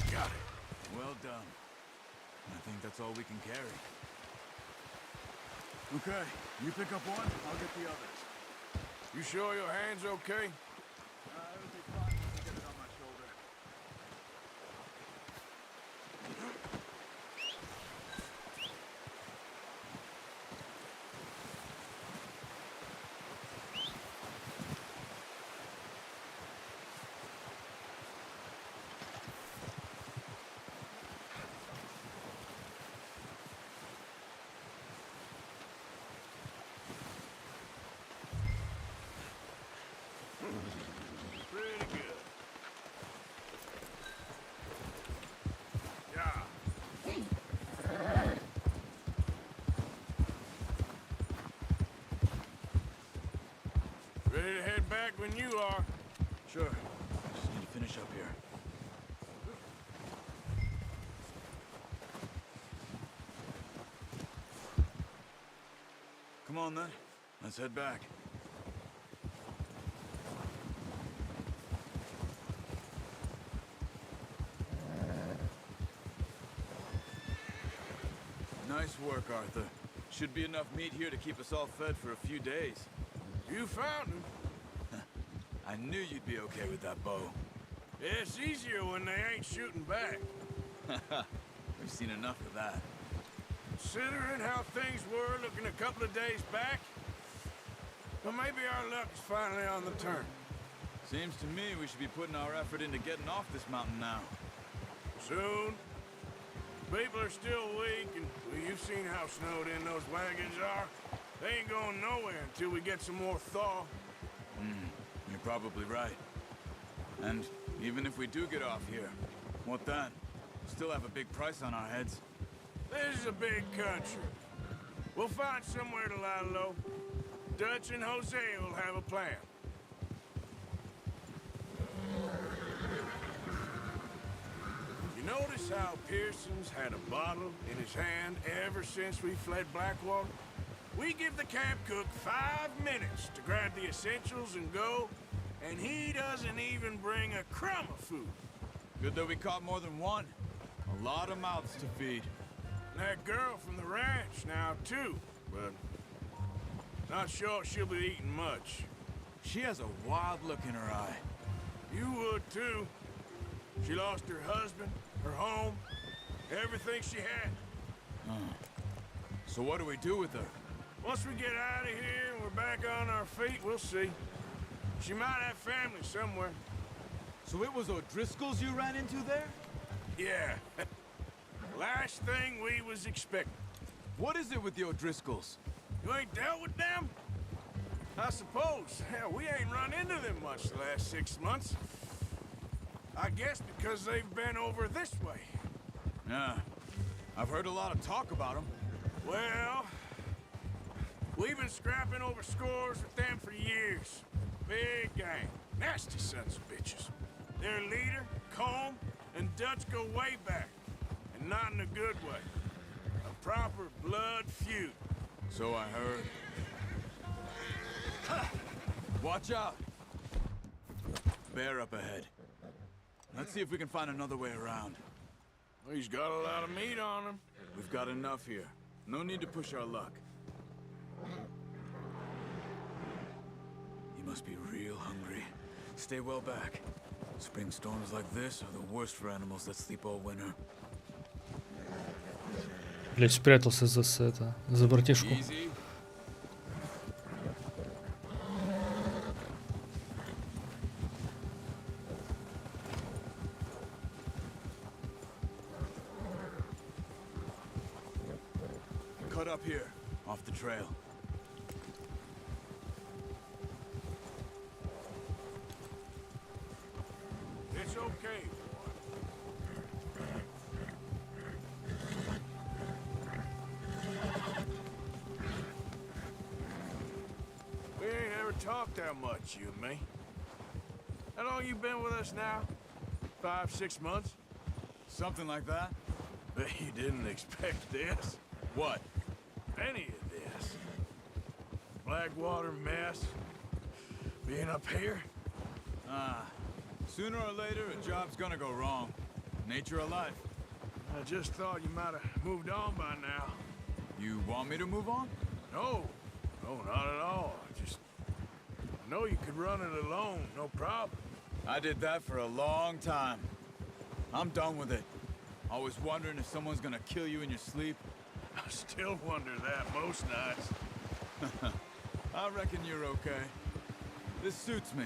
Got it. Well done. I think that's all we can carry. Okay, you pick up one, I'll get the others. You sure your hand's okay? It'll be fine once I get it on my shoulder. Pretty good. Yeah. Ready to head back when you are. Sure. Just need to finish up here. Come on then. Let's head back. Nice work, Arthur. Should be enough meat here to keep us all fed for a few days. You found him. I knew you'd be okay with that bow. Yeah, it's easier when they ain't shooting back. We've seen enough of that. Considering how things were looking a couple of days back, Well, maybe our luck is finally on the turn. Seems to me we should be putting our effort into getting off this mountain now. Soon. People are still weak, and well, you've seen how snowed in those wagons are. They ain't going nowhere until we get some more thaw. You're probably right. And even if we do get off here, what then? Still have a big price on our heads. This is a big country. We'll find somewhere to lie low. Dutch and Jose will have a plan. You notice how Pearson's had a bottle in his hand ever since we fled Blackwater? We give the camp cook 5 minutes to grab the essentials and go, and he doesn't even bring a crumb of food. Good that we caught more than one. A lot of mouths to feed. And that girl from the ranch now, too, but not sure she'll be eating much. She has a wild look in her eye. You would, too. She lost her husband, her home, everything she had. So what do we do with her? Once we get out of here and we're back on our feet, we'll see. She might have family somewhere. So it was O'Driscoll's you ran into there? Yeah. Last thing we was expecting. What is it with the O'Driscolls? You ain't dealt with them? I suppose. Hell, we ain't run into them much the last 6 months. I guess because they've been over this way. Yeah. I've heard a lot of talk about them. Well, we've been scrapping over scores with them for years. Big gang. Nasty sons of bitches. Their leader, Combe, and Dutch go way back. And not in a good way. A proper blood feud. So I heard. Watch out! Bear up ahead. Let's see if we can find another way around. Well, he's got a lot of meat on him. We've got enough here. No need to push our luck. You must be real hungry. Stay well back. Spring storms like this are the worst for animals that sleep all winter. Блять, спрятался за братишку. Easy. Cut up here, off the trail. It's okay. We ain't ever talked that much, you and me. How long you been with us now? 5, 6 months? Something like that? Bet you didn't expect this. What? Any of this. Blackwater mess. Being up here. Sooner or later, a job's gonna go wrong. Nature of life. I just thought you might have moved on by now. You want me to move on? No. No, not at all. I know you could run it alone, no problem. I did that for a long time. I'm done with it. Always wondering if someone's gonna kill you in your sleep. I still wonder that most nights. I reckon you're okay. This suits me.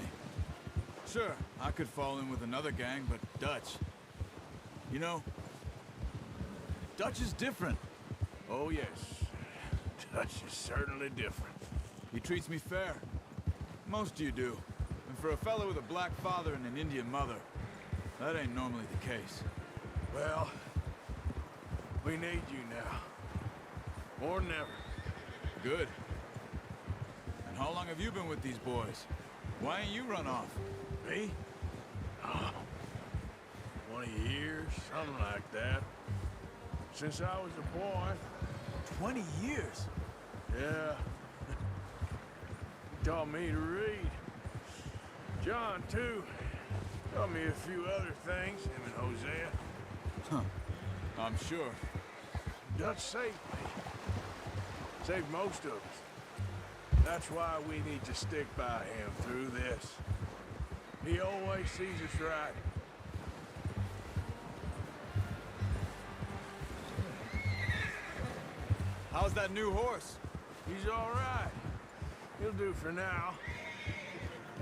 Sure, I could fall in with another gang, but Dutch... You know, Dutch is different. Oh, yes. Dutch is certainly different. He treats me fair. Most of you do. And for a fellow with a black father and an Indian mother, that ain't normally the case. Well, we need you now. More than ever. Good. And how long have you been with these boys? Why ain't you run off? Me? Oh, 20 years, something like that. Since I was a boy. 20 years? Yeah. He taught me to read. John, too. Taught me a few other things, him and Hosea. Huh. I'm sure. Dutch saved me. Saved most of us. That's why we need to stick by him through this. He always sees us right. How's that new horse? He's all right. He'll do for now.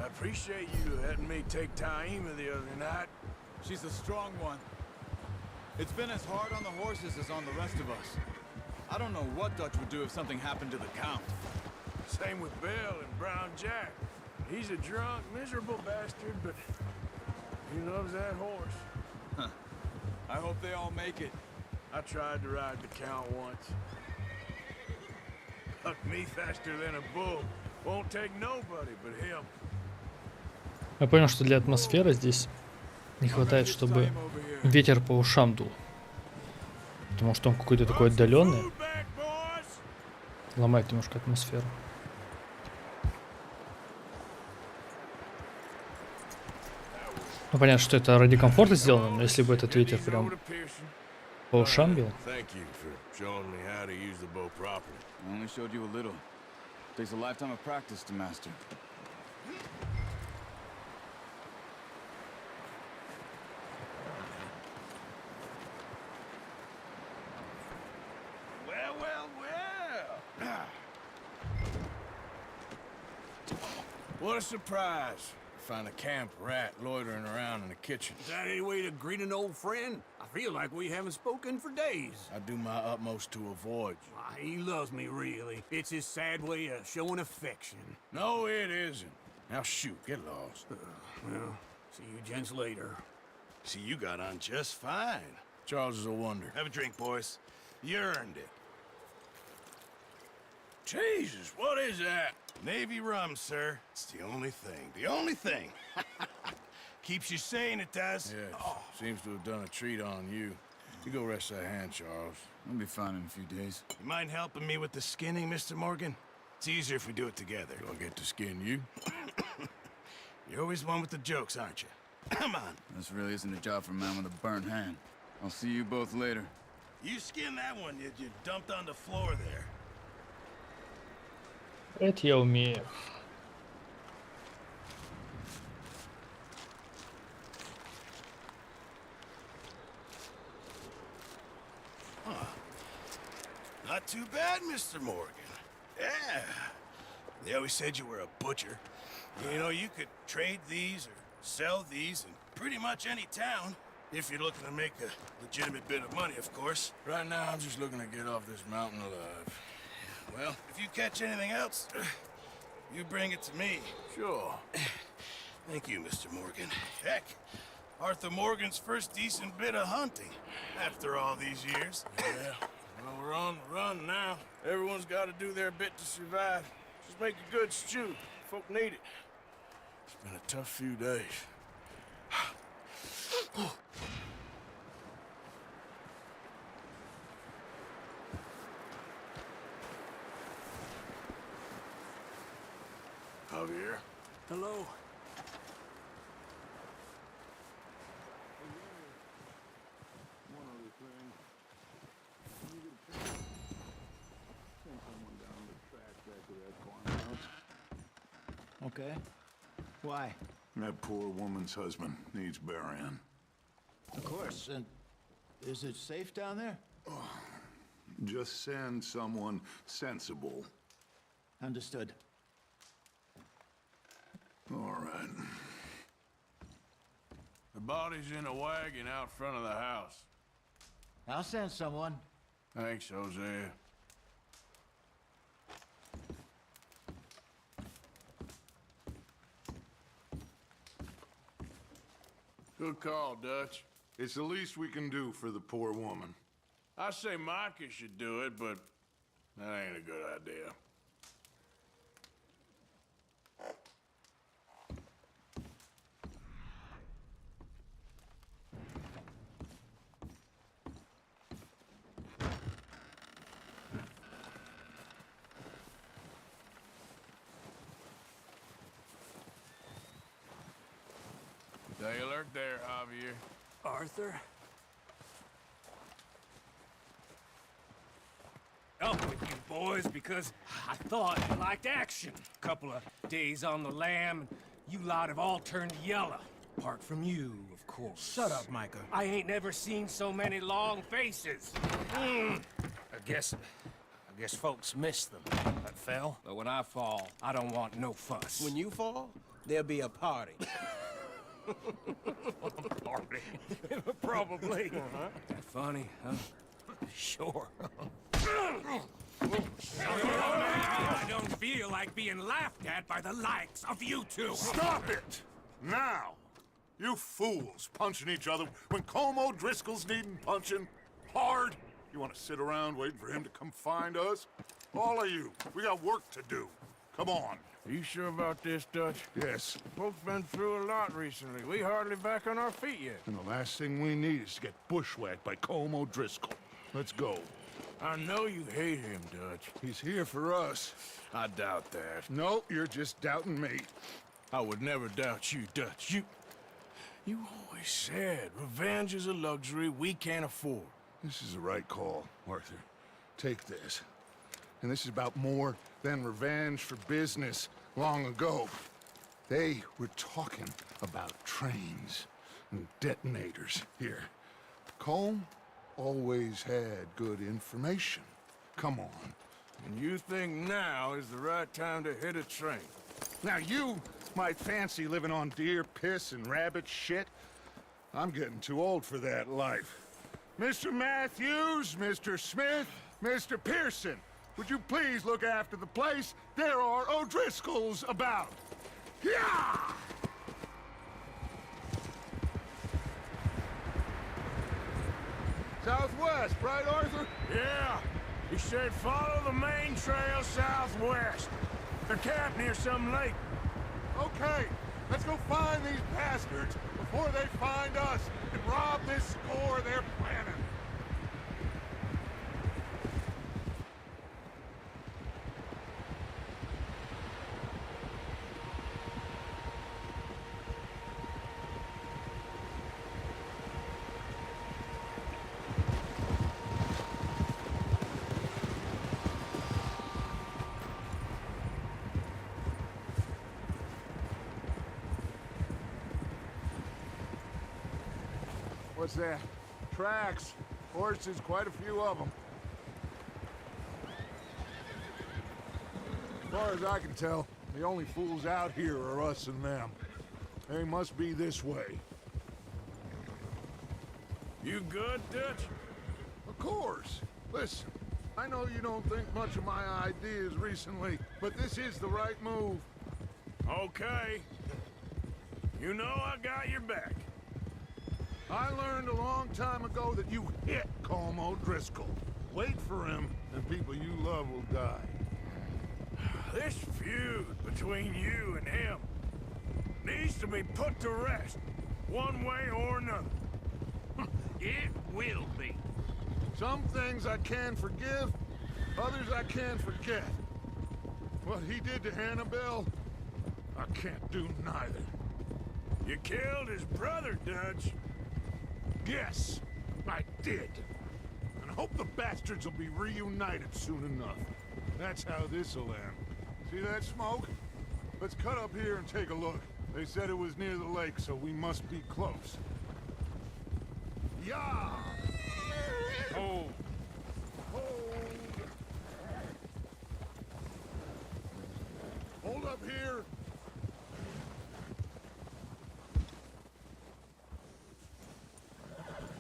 I appreciate you letting me take Taima the other night. She's a strong one. It's been as hard on the horses as on the rest of us. I don't know what Dutch would do if something happened to the Count. Same with Bill and Brown Jack. He's a drunk, miserable bastard, but he loves that horse. Huh. I hope they all make it. I tried to ride the Count once. Bucked me faster than a bull. Won't take nobody but him. Я понял, что для атмосферы здесь не хватает, чтобы ветер по ушам дул. Потому что он какой-то такой отдаленный. Ломает немножко атмосферу. Ну, понятно, что это ради комфорта сделано, но если бы этот ветер прям по ушам бил. Thank you for showing me how to use the bow properly. I only showed you a little. Takes a lifetime of practice to master. Well, well, well. What a surprise. Find a camp rat loitering around in the kitchen. Is that any way to greet an old friend? I feel like we haven't spoken for days. I do my utmost to avoid you. Why, he loves me, really. It's his sad way of showing affection. No, it isn't. Now shoot, get lost. Well, see you gents later. See, you got on just fine. Charles is a wonder. Have a drink, boys. You earned it. Jesus, what is that? Navy rum, sir. It's the only thing. The only thing. Keeps you sane, it does. Yeah, seems to have done a treat on you. You go rest that hand, Charles. I'll be fine in a few days. You mind helping me with the skinning, Mr. Morgan? It's easier if we do it together. Do I get to skin you? You're always one with the jokes, aren't you? Come on. This really isn't a job for a man with a burnt hand. I'll see you both later. You skinned that one you dumped on the floor there. Это я умею. Not too bad, Mr. Morgan. Yeah. They always said you were a butcher. You know, you could trade these or sell these in pretty much any town. If you're looking to make a legitimate bit of money, of course. Right now, I'm just looking to get off this mountain alive. Well, if you catch anything else, you bring it to me. Sure. Thank you, Mr. Morgan. Heck, Arthur Morgan's first decent bit of hunting after all these years. Yeah, well, we're on the run now. Everyone's got to do their bit to survive. Just make a good stew. Folk need it. It's been a tough few days. Javier. Hello. Okay. Why? That poor woman's husband needs burying. Of course. And is it safe down there? Just send someone sensible. Understood. All right. The body's in a wagon out front of the house. I'll send someone. Thanks, Hosea. Good call, Dutch. It's the least we can do for the poor woman. I say Micah should do it, but that ain't a good idea. Stay alert there, Javier. Arthur? Up with you boys because I thought you liked action. Couple of days on the lam, you lot have all turned yellow. Apart from you, of course. Shut up, Micah. I ain't never seen so many long faces. I guess folks miss them. That fell. But when I fall, I don't want no fuss. When you fall, there'll be a party. Party. Probably. That funny, huh? Sure. I don't feel like being laughed at by the likes of you two. Stop it! Now! You fools punching each other when Colm O'Driscoll's needing punching hard. You want to sit around waiting for him to come find us? All of you, we got work to do. Come on. Are you sure about this, Dutch? Yes. Folks been through a lot recently. We hardly back on our feet yet. And the last thing we need is to get bushwhacked by Colm O'Driscoll. Let's go. I know you hate him, Dutch. He's here for us. I doubt that. No, you're just doubting me. I would never doubt you, Dutch. You always said revenge is a luxury we can't afford. This is the right call, Arthur. Take this. And this is about more than revenge for business long ago. They were talking about trains and detonators here. Colm always had good information. Come on. And you think now is the right time to hit a train? Now you might fancy living on deer piss and rabbit shit. I'm getting too old for that life. Mr. Matthews, Mr. Smith, Mr. Pearson, would you please look after the place? There are O'Driscolls about. Yeah! Southwest, right, Arthur? Yeah. He said follow the main trail southwest. They're camped near some lake. Okay, let's go find these bastards before they find us and rob this score they're planning. What's that? Tracks. Horses, quite a few of them. As far as I can tell, the only fools out here are us and them. They must be this way. You good, Dutch? Of course. Listen, I know you don't think much of my ideas recently, but this is the right move. Okay. You know I got your back. I learned a long time ago that you hit Colm O'Driscoll. Wait for him, and people you love will die. This feud between you and him needs to be put to rest, one way or another. It will be. Some things I can forgive, others I can't forget. What he did to Annabelle, I can't do neither. You killed his brother, Dutch. Yes, I did. And I hope the bastards will be reunited soon enough. That's how this'll end. See that smoke? Let's cut up here and take a look. They said it was near the lake, so we must be close. Yeah! Oh. Hold up here.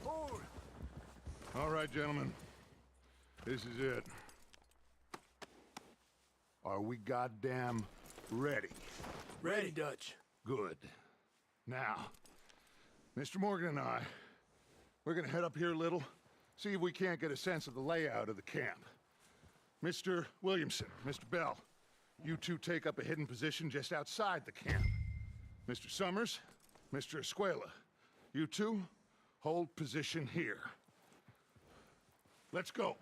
Hold. All right, gentlemen. This is it. Are we goddamn ready? Ready, Dutch. Good. Now, Mr. Morgan and I, we're gonna head up here a little, see if we can't get a sense of the layout of the camp. Mr. Williamson, Mr. Bell, you two take up a hidden position just outside the camp. Mr. Summers, Mr. Escuela, you two hold position here. Let's go.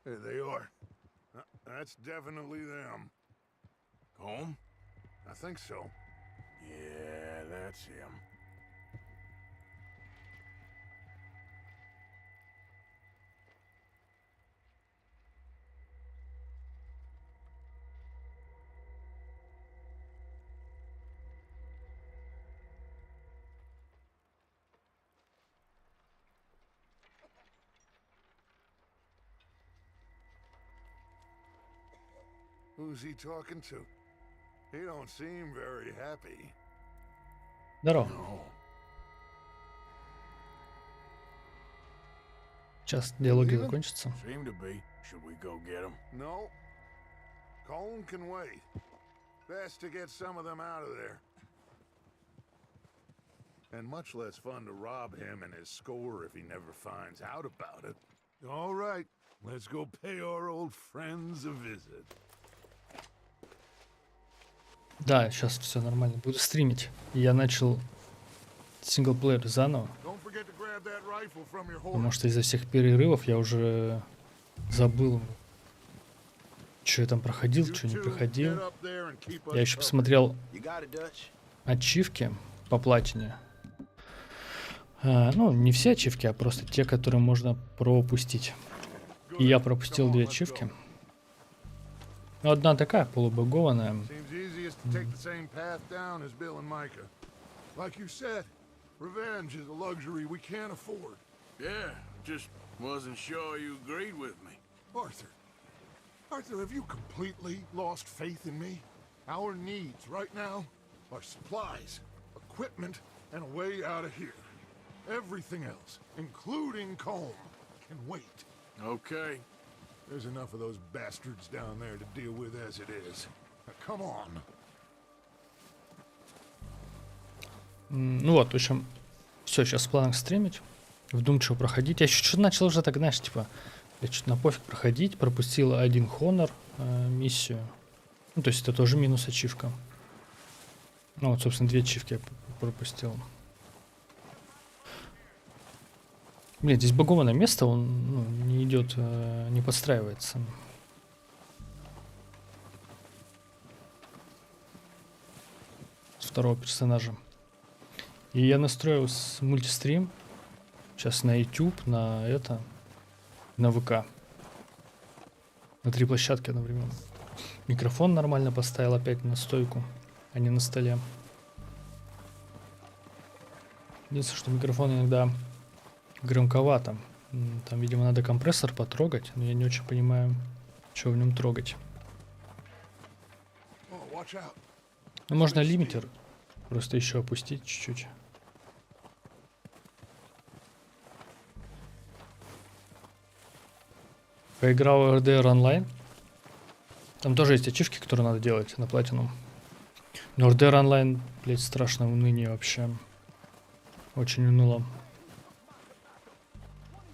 There they are. That's definitely them. Home? I think so. Yeah, that's him. Who's he talking to? He don't seem very happy. Здорово. No. Сейчас диалоги закончатся. Seem to be. Should we go get him? No. Colm can wait. Best to get some of them out of there. And much less fun to rob him and his score if he never finds out about it. All right, let's go pay our old friends a visit. Да, сейчас все нормально. Буду стримить. Я начал синглплеер заново. Потому что из-за всех перерывов я уже забыл, что я там проходил, что не проходил. Я еще посмотрел ачивки по платине. Ну, не все ачивки, а просто те, которые можно пропустить. И я пропустил 2 ачивки. Ну, одна такая полубагованная. Revenge is a luxury we can't afford. Yeah, just wasn't sure you agreed with me. Arthur, have you completely lost faith in me? Our needs right now are supplies, equipment, and a way out of here. Everything else, including Colm, can wait. Okay. There's enough of those bastards down there to deal with as it is. Now, come on. Ну вот, в общем, все, сейчас в планах стримить, вдумчиво проходить. Я еще что-то начал уже так, знаешь, типа, я что-то на пофиг проходить, пропустил 1 хонор миссию. Ну, то есть это тоже минус ачивка. Ну вот, собственно, 2 ачивки я пропустил. Блин, здесь багованное место, он не идет, не подстраивается. С второго персонажа. И я настроил мультистрим. Сейчас на YouTube, на ВК. На 3 площадки одновременно. Микрофон нормально поставил опять на стойку, а не на столе. Единственное, что микрофон иногда громковато. Там, видимо, надо компрессор потрогать, но я не очень понимаю, что в нем трогать. Ну, можно лимитер просто еще опустить чуть-чуть. Поиграл в RDR онлайн. Там тоже есть ачивки, которые надо делать на платину. Но RDR онлайн, блять, страшно уныние вообще. Очень уныло.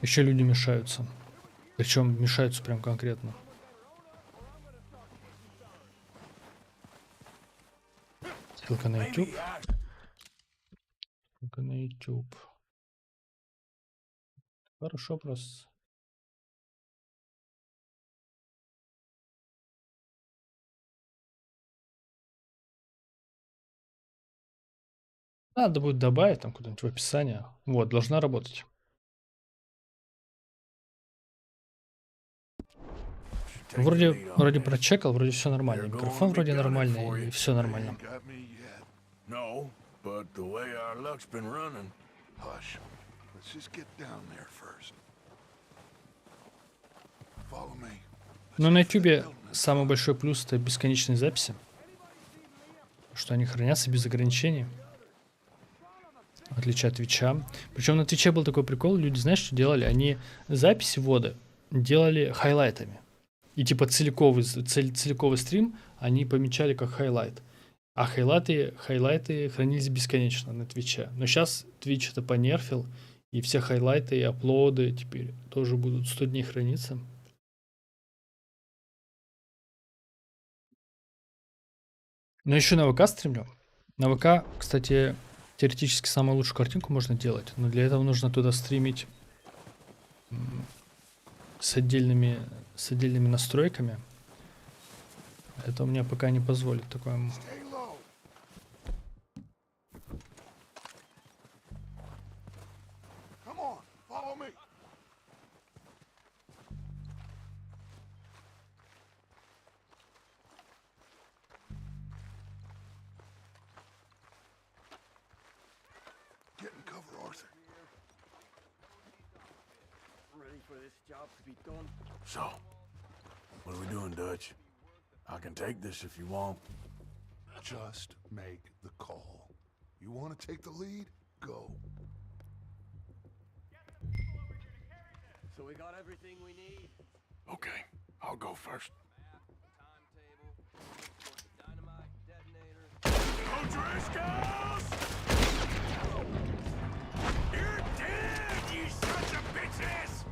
Еще люди мешаются. Причем мешаются прям конкретно. Ссылка на YouTube. Ссылка на YouTube. Хорошо просто. Надо будет добавить там куда-нибудь в описание. Вот, должна работать. Вроде прочекал, вроде все нормально. Микрофон вроде нормальный, и все нормально. No, but the way our luck's been running. Hush. Let's just get down there first. Follow me. Но на YouTube самый большой плюс — это бесконечные записи. Что они хранятся без ограничений. В отличие от Твича. Причем на Твиче был такой прикол. Люди, знаешь, что делали? Они записи ввода делали хайлайтами. И типа целиковый стрим они помечали как хайлайт. А хайлайты хранились бесконечно на Твиче. Но сейчас Твич это понерфил. И все хайлайты и аплоды теперь тоже будут 100 дней храниться. Но еще на ВК стримлю. На ВК, кстати, теоретически самую лучшую картинку можно делать. Но для этого нужно туда стримить с отдельными настройками. Это у меня пока не позволит такое. Come on, follow me. Get in cover, Arthur. Ready for this job to be done. So, what are we doing, Dutch? I can take this if you want. Just make the call. You want to take the lead? Go. So we got everything we need. Okay, I'll go first. O'Driscolls! You're dead, you sons of bitches!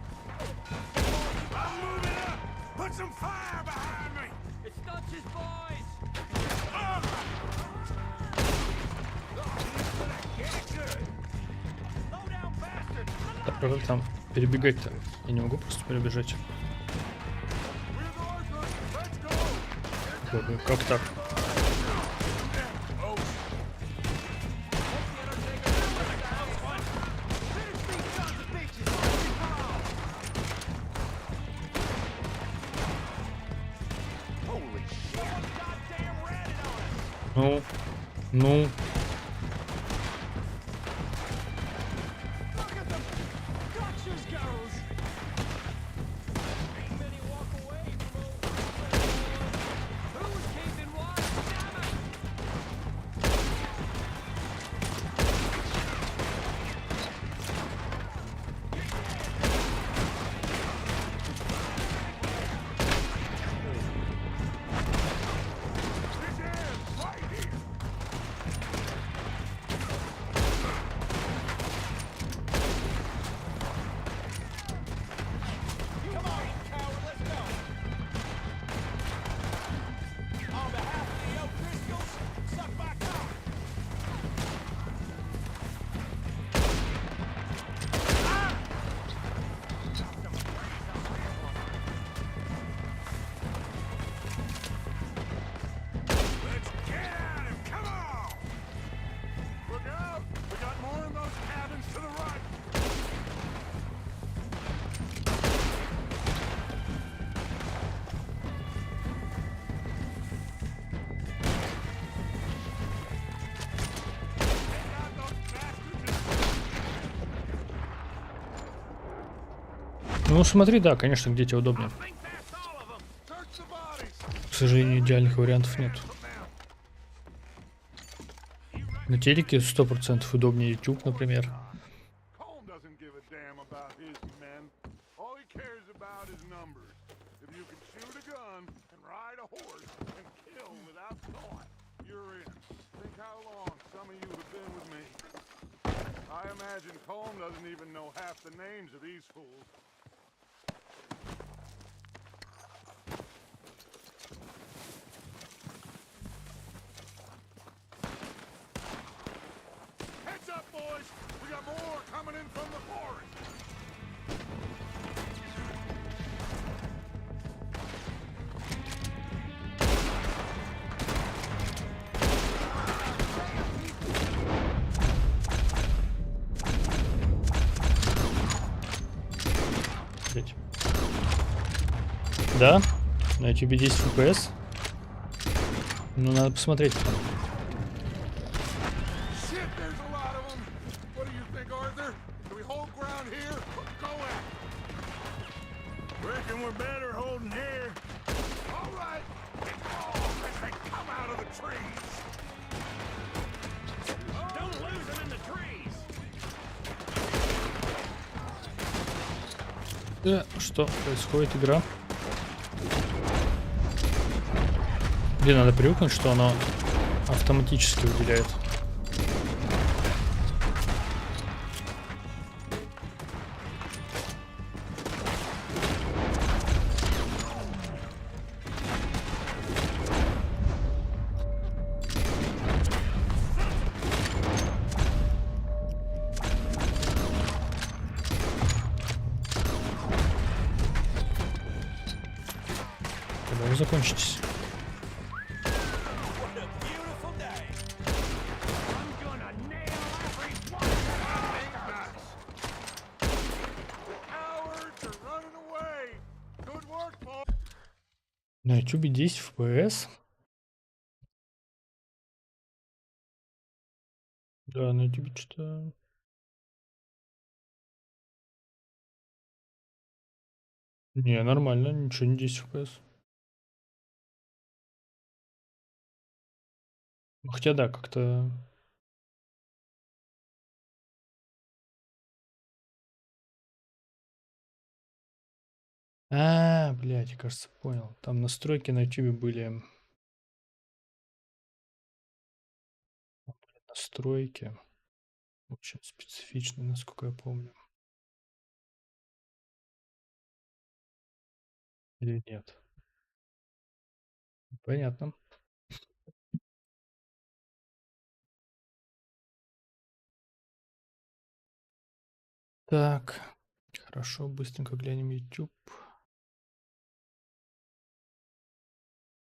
I'm moving up! Put some fire behind me! It's Dutch's boys! Так, а как там перебегать-то? Я не могу просто перебежать. Как так? Ну. Ну смотри, да, конечно, где тебе удобнее. К сожалению, идеальных вариантов нет. На телеке 100% удобнее YouTube, например. I imagine Colm doesn't even know half the names of these fools. Heads up, boys! We got more coming in from the forest! Да, на YouTube 10 FPS. Ну, надо посмотреть. Что происходит, игра? Где надо привыкнуть, что оно автоматически выделяет. Когда вы закончитесь? На YouTube 10 FPS. Да, на YouTube что-то... Не, нормально, ничего не 10 FPS. Ну, хотя да, как-то... Блядь, я, кажется, понял. Там настройки на YouTube были. Настройки. Очень специфичные, насколько я помню. Или нет? Понятно. Так, хорошо, быстренько глянем YouTube.